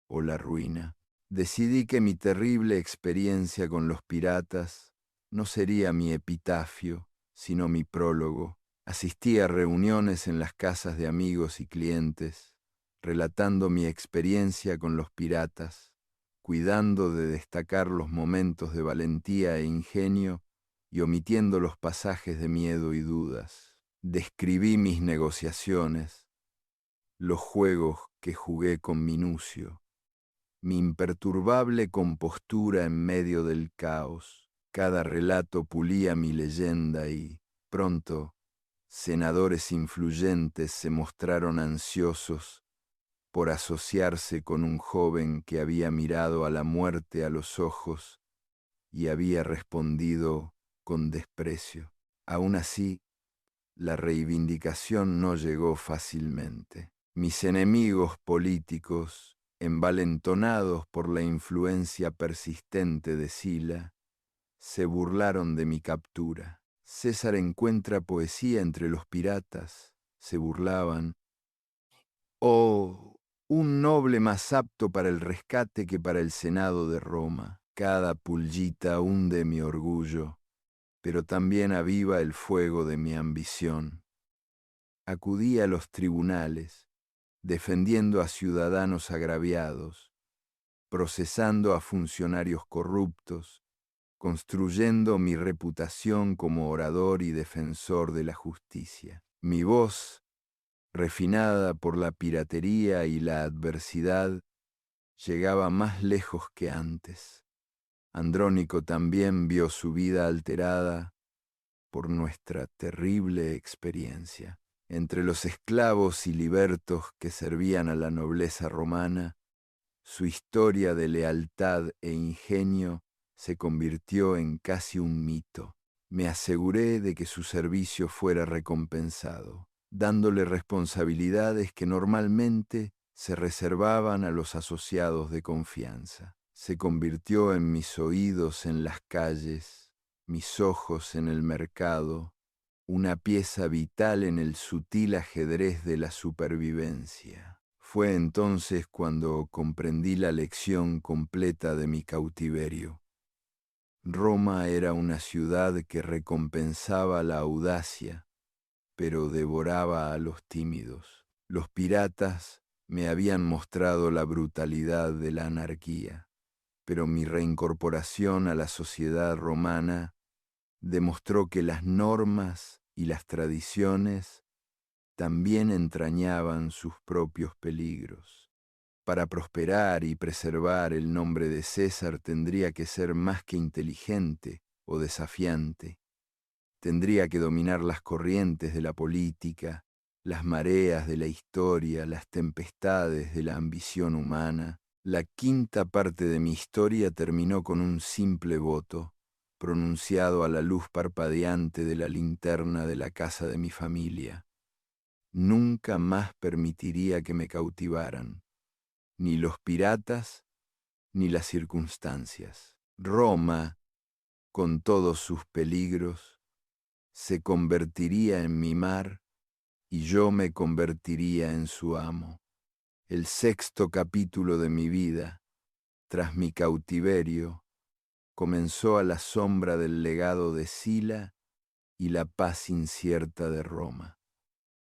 o la ruina. Decidí que mi terrible experiencia con los piratas no sería mi epitafio, sino mi prólogo. Asistí a reuniones en las casas de amigos y clientes, relatando mi experiencia con los piratas, cuidando de destacar los momentos de valentía e ingenio y omitiendo los pasajes de miedo y dudas. Describí mis negociaciones, los juegos que jugué con Minucio, mi imperturbable compostura en medio del caos. Cada relato pulía mi leyenda y, pronto, senadores influyentes se mostraron ansiosos por asociarse con un joven que había mirado a la muerte a los ojos y había respondido con desprecio. Aún así, la reivindicación no llegó fácilmente. Mis enemigos políticos, envalentonados por la influencia persistente de Sila, se burlaron de mi captura. César encuentra poesía entre los piratas, se burlaban. Oh, un noble más apto para el rescate que para el Senado de Roma. Cada pulguita hunde mi orgullo, pero también aviva el fuego de mi ambición. Acudí a los tribunales, defendiendo a ciudadanos agraviados, procesando a funcionarios corruptos, construyendo mi reputación como orador y defensor de la justicia. Mi voz, refinada por la piratería y la adversidad, llegaba más lejos que antes. Andrónico también vio su vida alterada por nuestra terrible experiencia. Entre los esclavos y libertos que servían a la nobleza romana, su historia de lealtad e ingenio se convirtió en casi un mito. Me aseguré de que su servicio fuera recompensado, dándole responsabilidades que normalmente se reservaban a los asociados de confianza. Se convirtió en mis oídos en las calles, mis ojos en el mercado, una pieza vital en el sutil ajedrez de la supervivencia. Fue entonces cuando comprendí la lección completa de mi cautiverio. Roma era una ciudad que recompensaba la audacia, pero devoraba a los tímidos. Los piratas me habían mostrado la brutalidad de la anarquía, pero mi reincorporación a la sociedad romana demostró que las normas y las tradiciones también entrañaban sus propios peligros. Para prosperar y preservar el nombre de César tendría que ser más que inteligente o desafiante. Tendría que dominar las corrientes de la política, las mareas de la historia, las tempestades de la ambición humana. La quinta parte de mi historia terminó con un simple voto, pronunciado a la luz parpadeante de la linterna de la casa de mi familia. Nunca más permitiría que me cautivaran, ni los piratas, ni las circunstancias. Roma, con todos sus peligros, se convertiría en mi mar y yo me convertiría en su amo. El sexto capítulo de mi vida, tras mi cautiverio, comenzó a la sombra del legado de Sila y la paz incierta de Roma.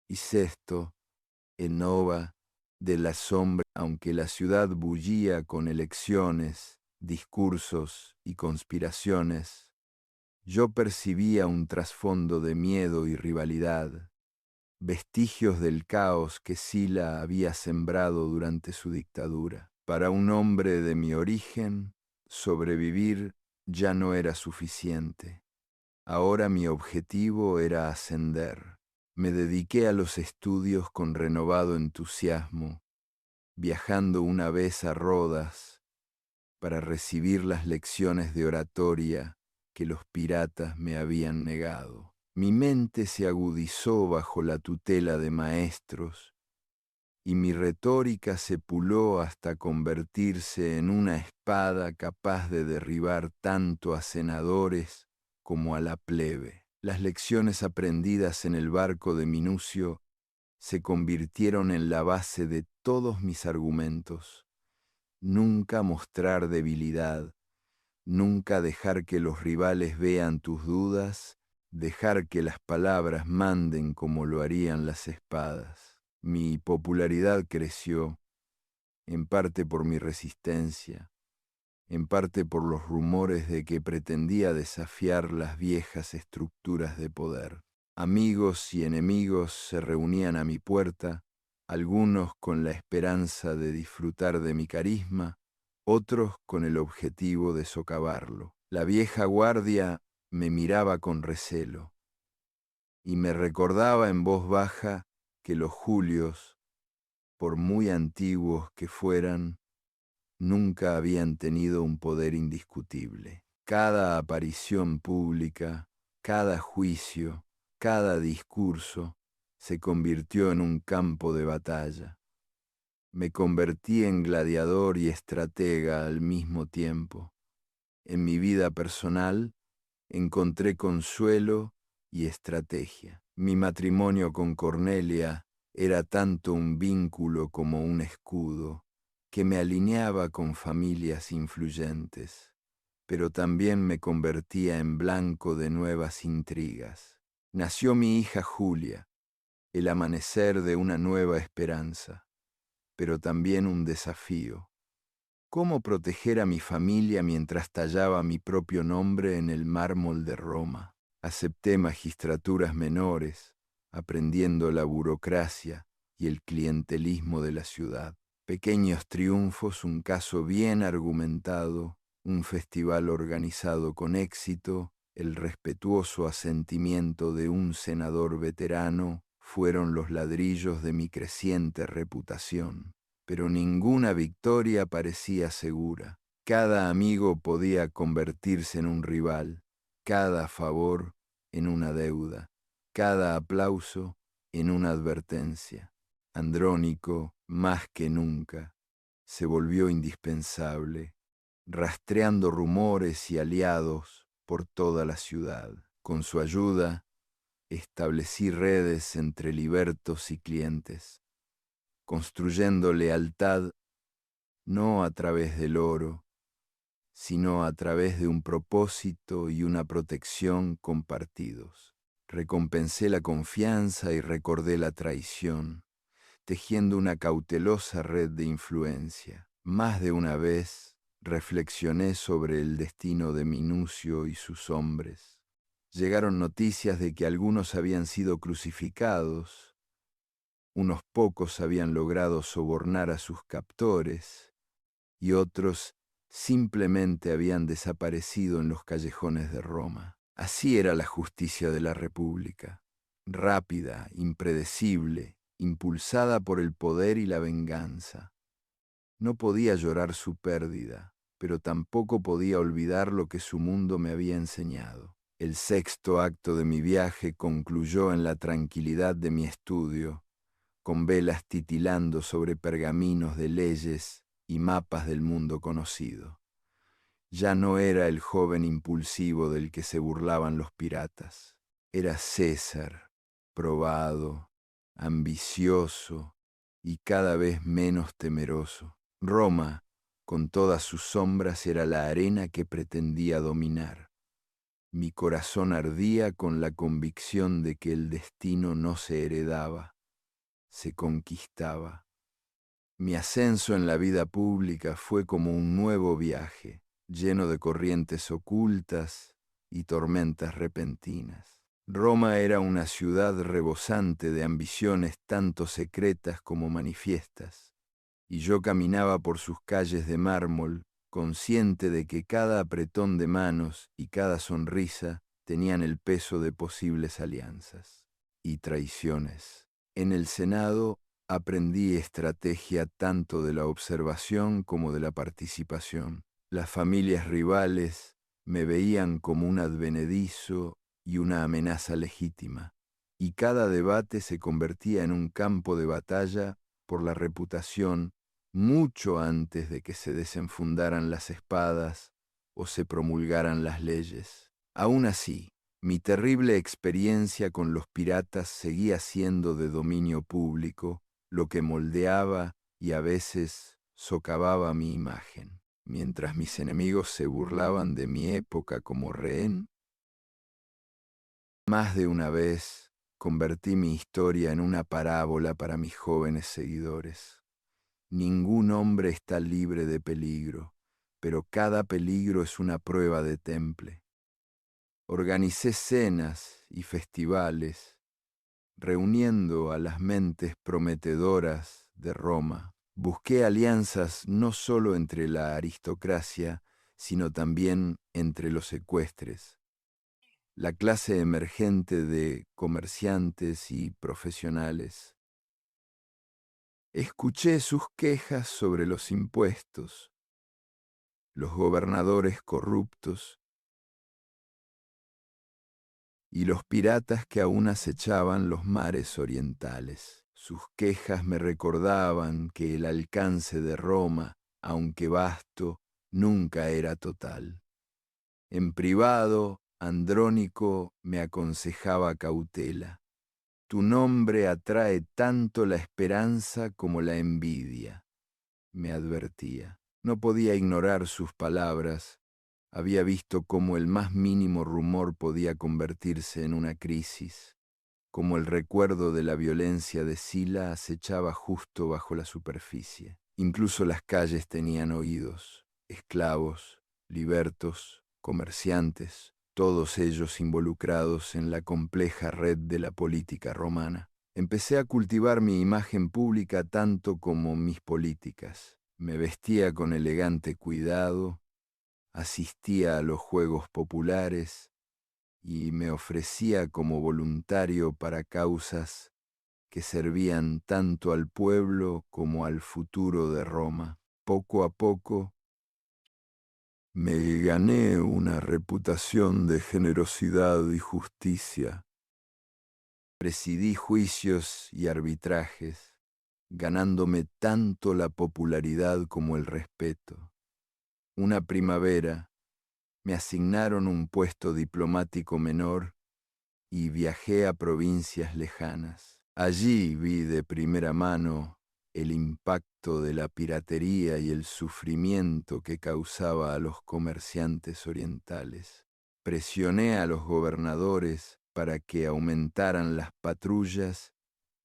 Y sexto, en nova de la sombra, aunque la ciudad bullía con elecciones, discursos y conspiraciones, yo percibía un trasfondo de miedo y rivalidad, vestigios del caos que Sila había sembrado durante su dictadura. Para un hombre de mi origen, Sobrevivir ya no era suficiente. Ahora mi objetivo era ascender. Me dediqué a los estudios con renovado entusiasmo, viajando una vez a Rodas para recibir las lecciones de oratoria que los piratas me habían negado. Mi mente se agudizó bajo la tutela de maestros y mi retórica se puló hasta convertirse en una espada capaz de derribar tanto a senadores como a la plebe. Las lecciones aprendidas en el barco de Minucio se convirtieron en la base de todos mis argumentos. Nunca mostrar debilidad, nunca dejar que los rivales vean tus dudas, dejar que las palabras manden como lo harían las espadas. Mi popularidad creció, en parte por mi resistencia, en parte por los rumores de que pretendía desafiar las viejas estructuras de poder. Amigos y enemigos se reunían a mi puerta, algunos con la esperanza de disfrutar de mi carisma, otros con el objetivo de socavarlo. La vieja guardia me miraba con recelo y me recordaba en voz baja que los Julios, por muy antiguos que fueran, nunca habían tenido un poder indiscutible. Cada aparición pública, cada juicio, cada discurso se convirtió en un campo de batalla. Me convertí en gladiador y estratega al mismo tiempo. En mi vida personal encontré consuelo y estrategia. Mi matrimonio con Cornelia era tanto un vínculo como un escudo que me alineaba con familias influyentes, pero también me convertía en blanco de nuevas intrigas. Nació mi hija Julia, el amanecer de una nueva esperanza, pero también un desafío. ¿Cómo proteger a mi familia mientras tallaba mi propio nombre en el mármol de Roma? Acepté magistraturas menores, aprendiendo la burocracia y el clientelismo de la ciudad. Pequeños triunfos, un caso bien argumentado, un festival organizado con éxito, el respetuoso asentimiento de un senador veterano fueron los ladrillos de mi creciente reputación. Pero ninguna victoria parecía segura. Cada amigo podía convertirse en un rival, cada favor en una deuda, cada aplauso en una advertencia. Andrónico, más que nunca, se volvió indispensable, rastreando rumores y aliados por toda la ciudad. Con su ayuda, establecí redes entre libertos y clientes, construyendo lealtad no a través del oro, sino a través de un propósito y una protección compartidos. Recompensé la confianza y recordé la traición, tejiendo una cautelosa red de influencia. Más de una vez reflexioné sobre el destino de Minucio y sus hombres. Llegaron noticias de que algunos habían sido crucificados, unos pocos habían logrado sobornar a sus captores y otros simplemente habían desaparecido en los callejones de Roma. Así era la justicia de la República, rápida, impredecible, impulsada por el poder y la venganza. No podía llorar su pérdida, pero tampoco podía olvidar lo que su mundo me había enseñado. El sexto acto de mi viaje concluyó en la tranquilidad de mi estudio, con velas titilando sobre pergaminos de leyes y mapas del mundo conocido. Ya no era el joven impulsivo del que se burlaban los piratas. Era César, probado, ambicioso y cada vez menos temeroso. Roma, con todas sus sombras, era la arena que pretendía dominar. Mi corazón ardía con la convicción de que el destino no se heredaba, se conquistaba. Mi ascenso en la vida pública fue como un nuevo viaje, lleno de corrientes ocultas y tormentas repentinas. Roma era una ciudad rebosante de ambiciones tanto secretas como manifiestas, y yo caminaba por sus calles de mármol consciente de que cada apretón de manos y cada sonrisa tenían el peso de posibles alianzas y traiciones. En el Senado aprendí estrategia tanto de la observación como de la participación. Las familias rivales me veían como un advenedizo y una amenaza legítima, y cada debate se convertía en un campo de batalla por la reputación mucho antes de que se desenfundaran las espadas o se promulgaran las leyes. Aún así, mi terrible experiencia con los piratas seguía siendo de dominio público, lo que moldeaba y a veces socavaba mi imagen. Mientras mis enemigos se burlaban de mi época como rehén, más de una vez convertí mi historia en una parábola para mis jóvenes seguidores. Ningún hombre está libre de peligro, pero cada peligro es una prueba de temple. Organicé cenas y festivales, reuniendo a las mentes prometedoras de Roma. Busqué alianzas no solo entre la aristocracia, sino también entre los ecuestres, la clase emergente de comerciantes y profesionales. Escuché sus quejas sobre los impuestos, los gobernadores corruptos y los piratas que aún acechaban los mares orientales. Sus quejas me recordaban que el alcance de Roma, aunque vasto, nunca era total. En privado, Andrónico me aconsejaba cautela. Tu nombre atrae tanto la esperanza como la envidia, me advertía. No podía ignorar sus palabras. Había visto cómo el más mínimo rumor podía convertirse en una crisis, como el recuerdo de la violencia de Sila acechaba justo bajo la superficie. Incluso las calles tenían oídos, esclavos, libertos, comerciantes, todos ellos involucrados en la compleja red de la política romana. Empecé a cultivar mi imagen pública tanto como mis políticas. Me vestía con elegante cuidado, asistía a los juegos populares y me ofrecía como voluntario para causas que servían tanto al pueblo como al futuro de Roma. Poco a poco me gané una reputación de generosidad y justicia. Presidí juicios y arbitrajes, ganándome tanto la popularidad como el respeto. Una primavera me asignaron un puesto diplomático menor y viajé a provincias lejanas. Allí vi de primera mano el impacto de la piratería y el sufrimiento que causaba a los comerciantes orientales. Presioné a los gobernadores para que aumentaran las patrullas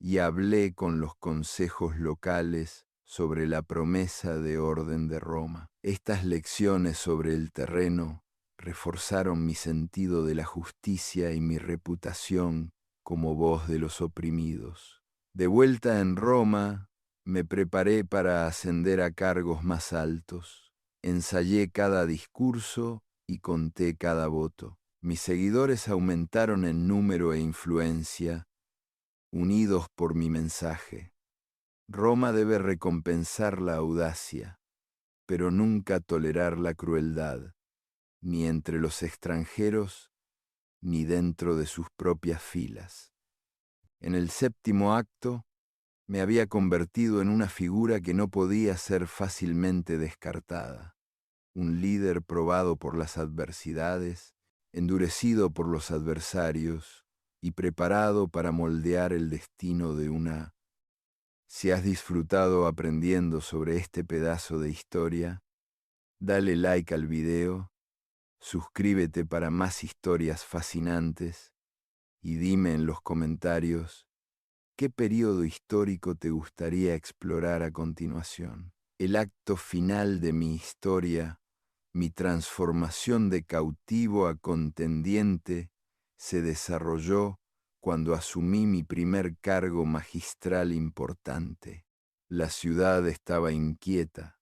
y hablé con los consejos locales sobre la promesa de orden de Roma. Estas lecciones sobre el terreno reforzaron mi sentido de la justicia y mi reputación como voz de los oprimidos. De vuelta en Roma, me preparé para ascender a cargos más altos. Ensayé cada discurso y conté cada voto. Mis seguidores aumentaron en número e influencia, unidos por mi mensaje. Roma debe recompensar la audacia, pero nunca tolerar la crueldad, ni entre los extranjeros, ni dentro de sus propias filas. En el séptimo acto, me había convertido en una figura que no podía ser fácilmente descartada, un líder probado por las adversidades, endurecido por los adversarios y preparado para moldear el destino de una. Si has disfrutado aprendiendo sobre este pedazo de historia, dale like al video, suscríbete para más historias fascinantes y dime en los comentarios qué periodo histórico te gustaría explorar a continuación. El acto final de mi historia, mi transformación de cautivo a contendiente, se desarrolló cuando asumí mi primer cargo magistral importante. La ciudad estaba inquieta.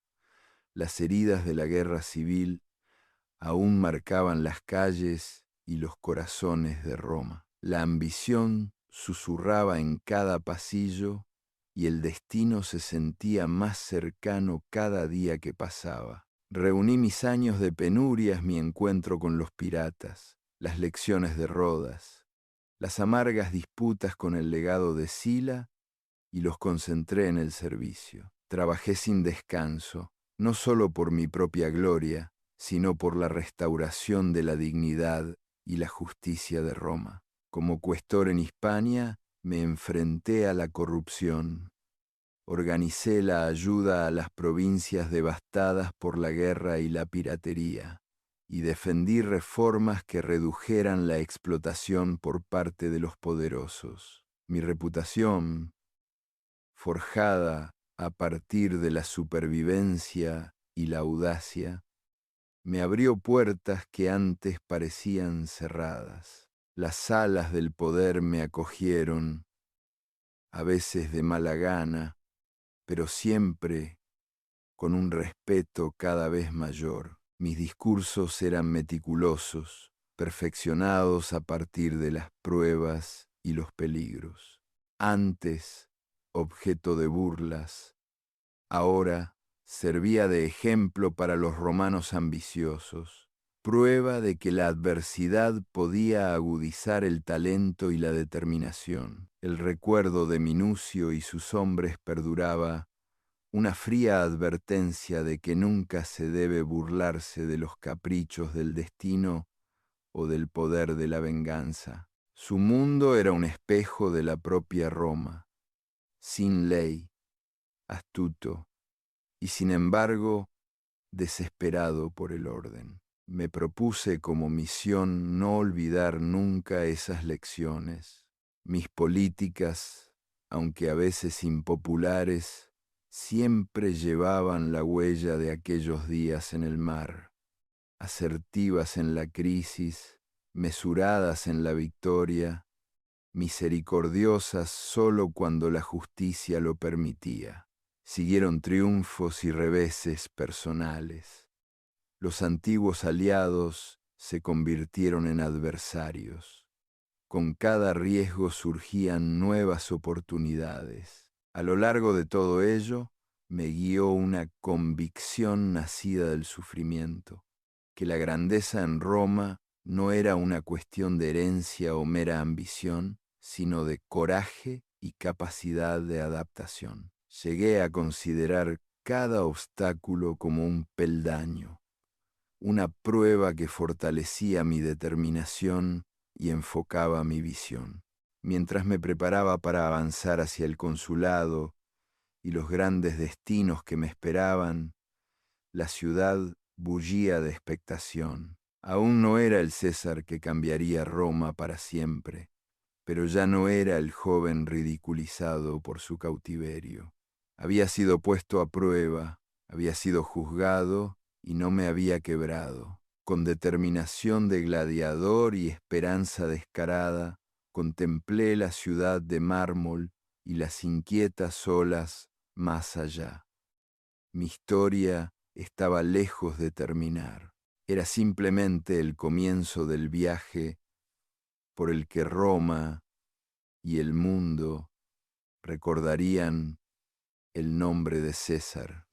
Las heridas de la guerra civil aún marcaban las calles y los corazones de Roma. La ambición susurraba en cada pasillo y el destino se sentía más cercano cada día que pasaba. Reuní mis años de penurias, mi encuentro con los piratas, las lecciones de Rodas, las amargas disputas con el legado de Sila y los concentré en el servicio. Trabajé sin descanso, no solo por mi propia gloria, sino por la restauración de la dignidad y la justicia de Roma. Como cuestor en Hispania, me enfrenté a la corrupción. Organicé la ayuda a las provincias devastadas por la guerra y la piratería, y defendí reformas que redujeran la explotación por parte de los poderosos. Mi reputación, forjada a partir de la supervivencia y la audacia, me abrió puertas que antes parecían cerradas. Las alas del poder me acogieron, a veces de mala gana, pero siempre con un respeto cada vez mayor. Mis discursos eran meticulosos, perfeccionados a partir de las pruebas y los peligros. Antes, objeto de burlas, ahora servía de ejemplo para los romanos ambiciosos, prueba de que la adversidad podía agudizar el talento y la determinación. El recuerdo de Minucio y sus hombres perduraba, una fría advertencia de que nunca se debe burlarse de los caprichos del destino o del poder de la venganza. Su mundo era un espejo de la propia Roma, sin ley, astuto, y sin embargo desesperado por el orden. Me propuse como misión no olvidar nunca esas lecciones. Mis políticas, aunque a veces impopulares, siempre llevaban la huella de aquellos días en el mar, asertivas en la crisis, mesuradas en la victoria, misericordiosas solo cuando la justicia lo permitía. Siguieron triunfos y reveses personales. Los antiguos aliados se convirtieron en adversarios. Con cada riesgo surgían nuevas oportunidades. A lo largo de todo ello, me guió una convicción nacida del sufrimiento, que la grandeza en Roma no era una cuestión de herencia o mera ambición, sino de coraje y capacidad de adaptación. Llegué a considerar cada obstáculo como un peldaño, una prueba que fortalecía mi determinación y enfocaba mi visión. Mientras me preparaba para avanzar hacia el consulado y los grandes destinos que me esperaban, la ciudad bullía de expectación. Aún no era el César que cambiaría Roma para siempre, pero ya no era el joven ridiculizado por su cautiverio. Había sido puesto a prueba, había sido juzgado y no me había quebrado. Con determinación de gladiador y esperanza descarada, contemplé la ciudad de mármol y las inquietas olas más allá. Mi historia estaba lejos de terminar. Era simplemente el comienzo del viaje por el que Roma y el mundo recordarían el nombre de César.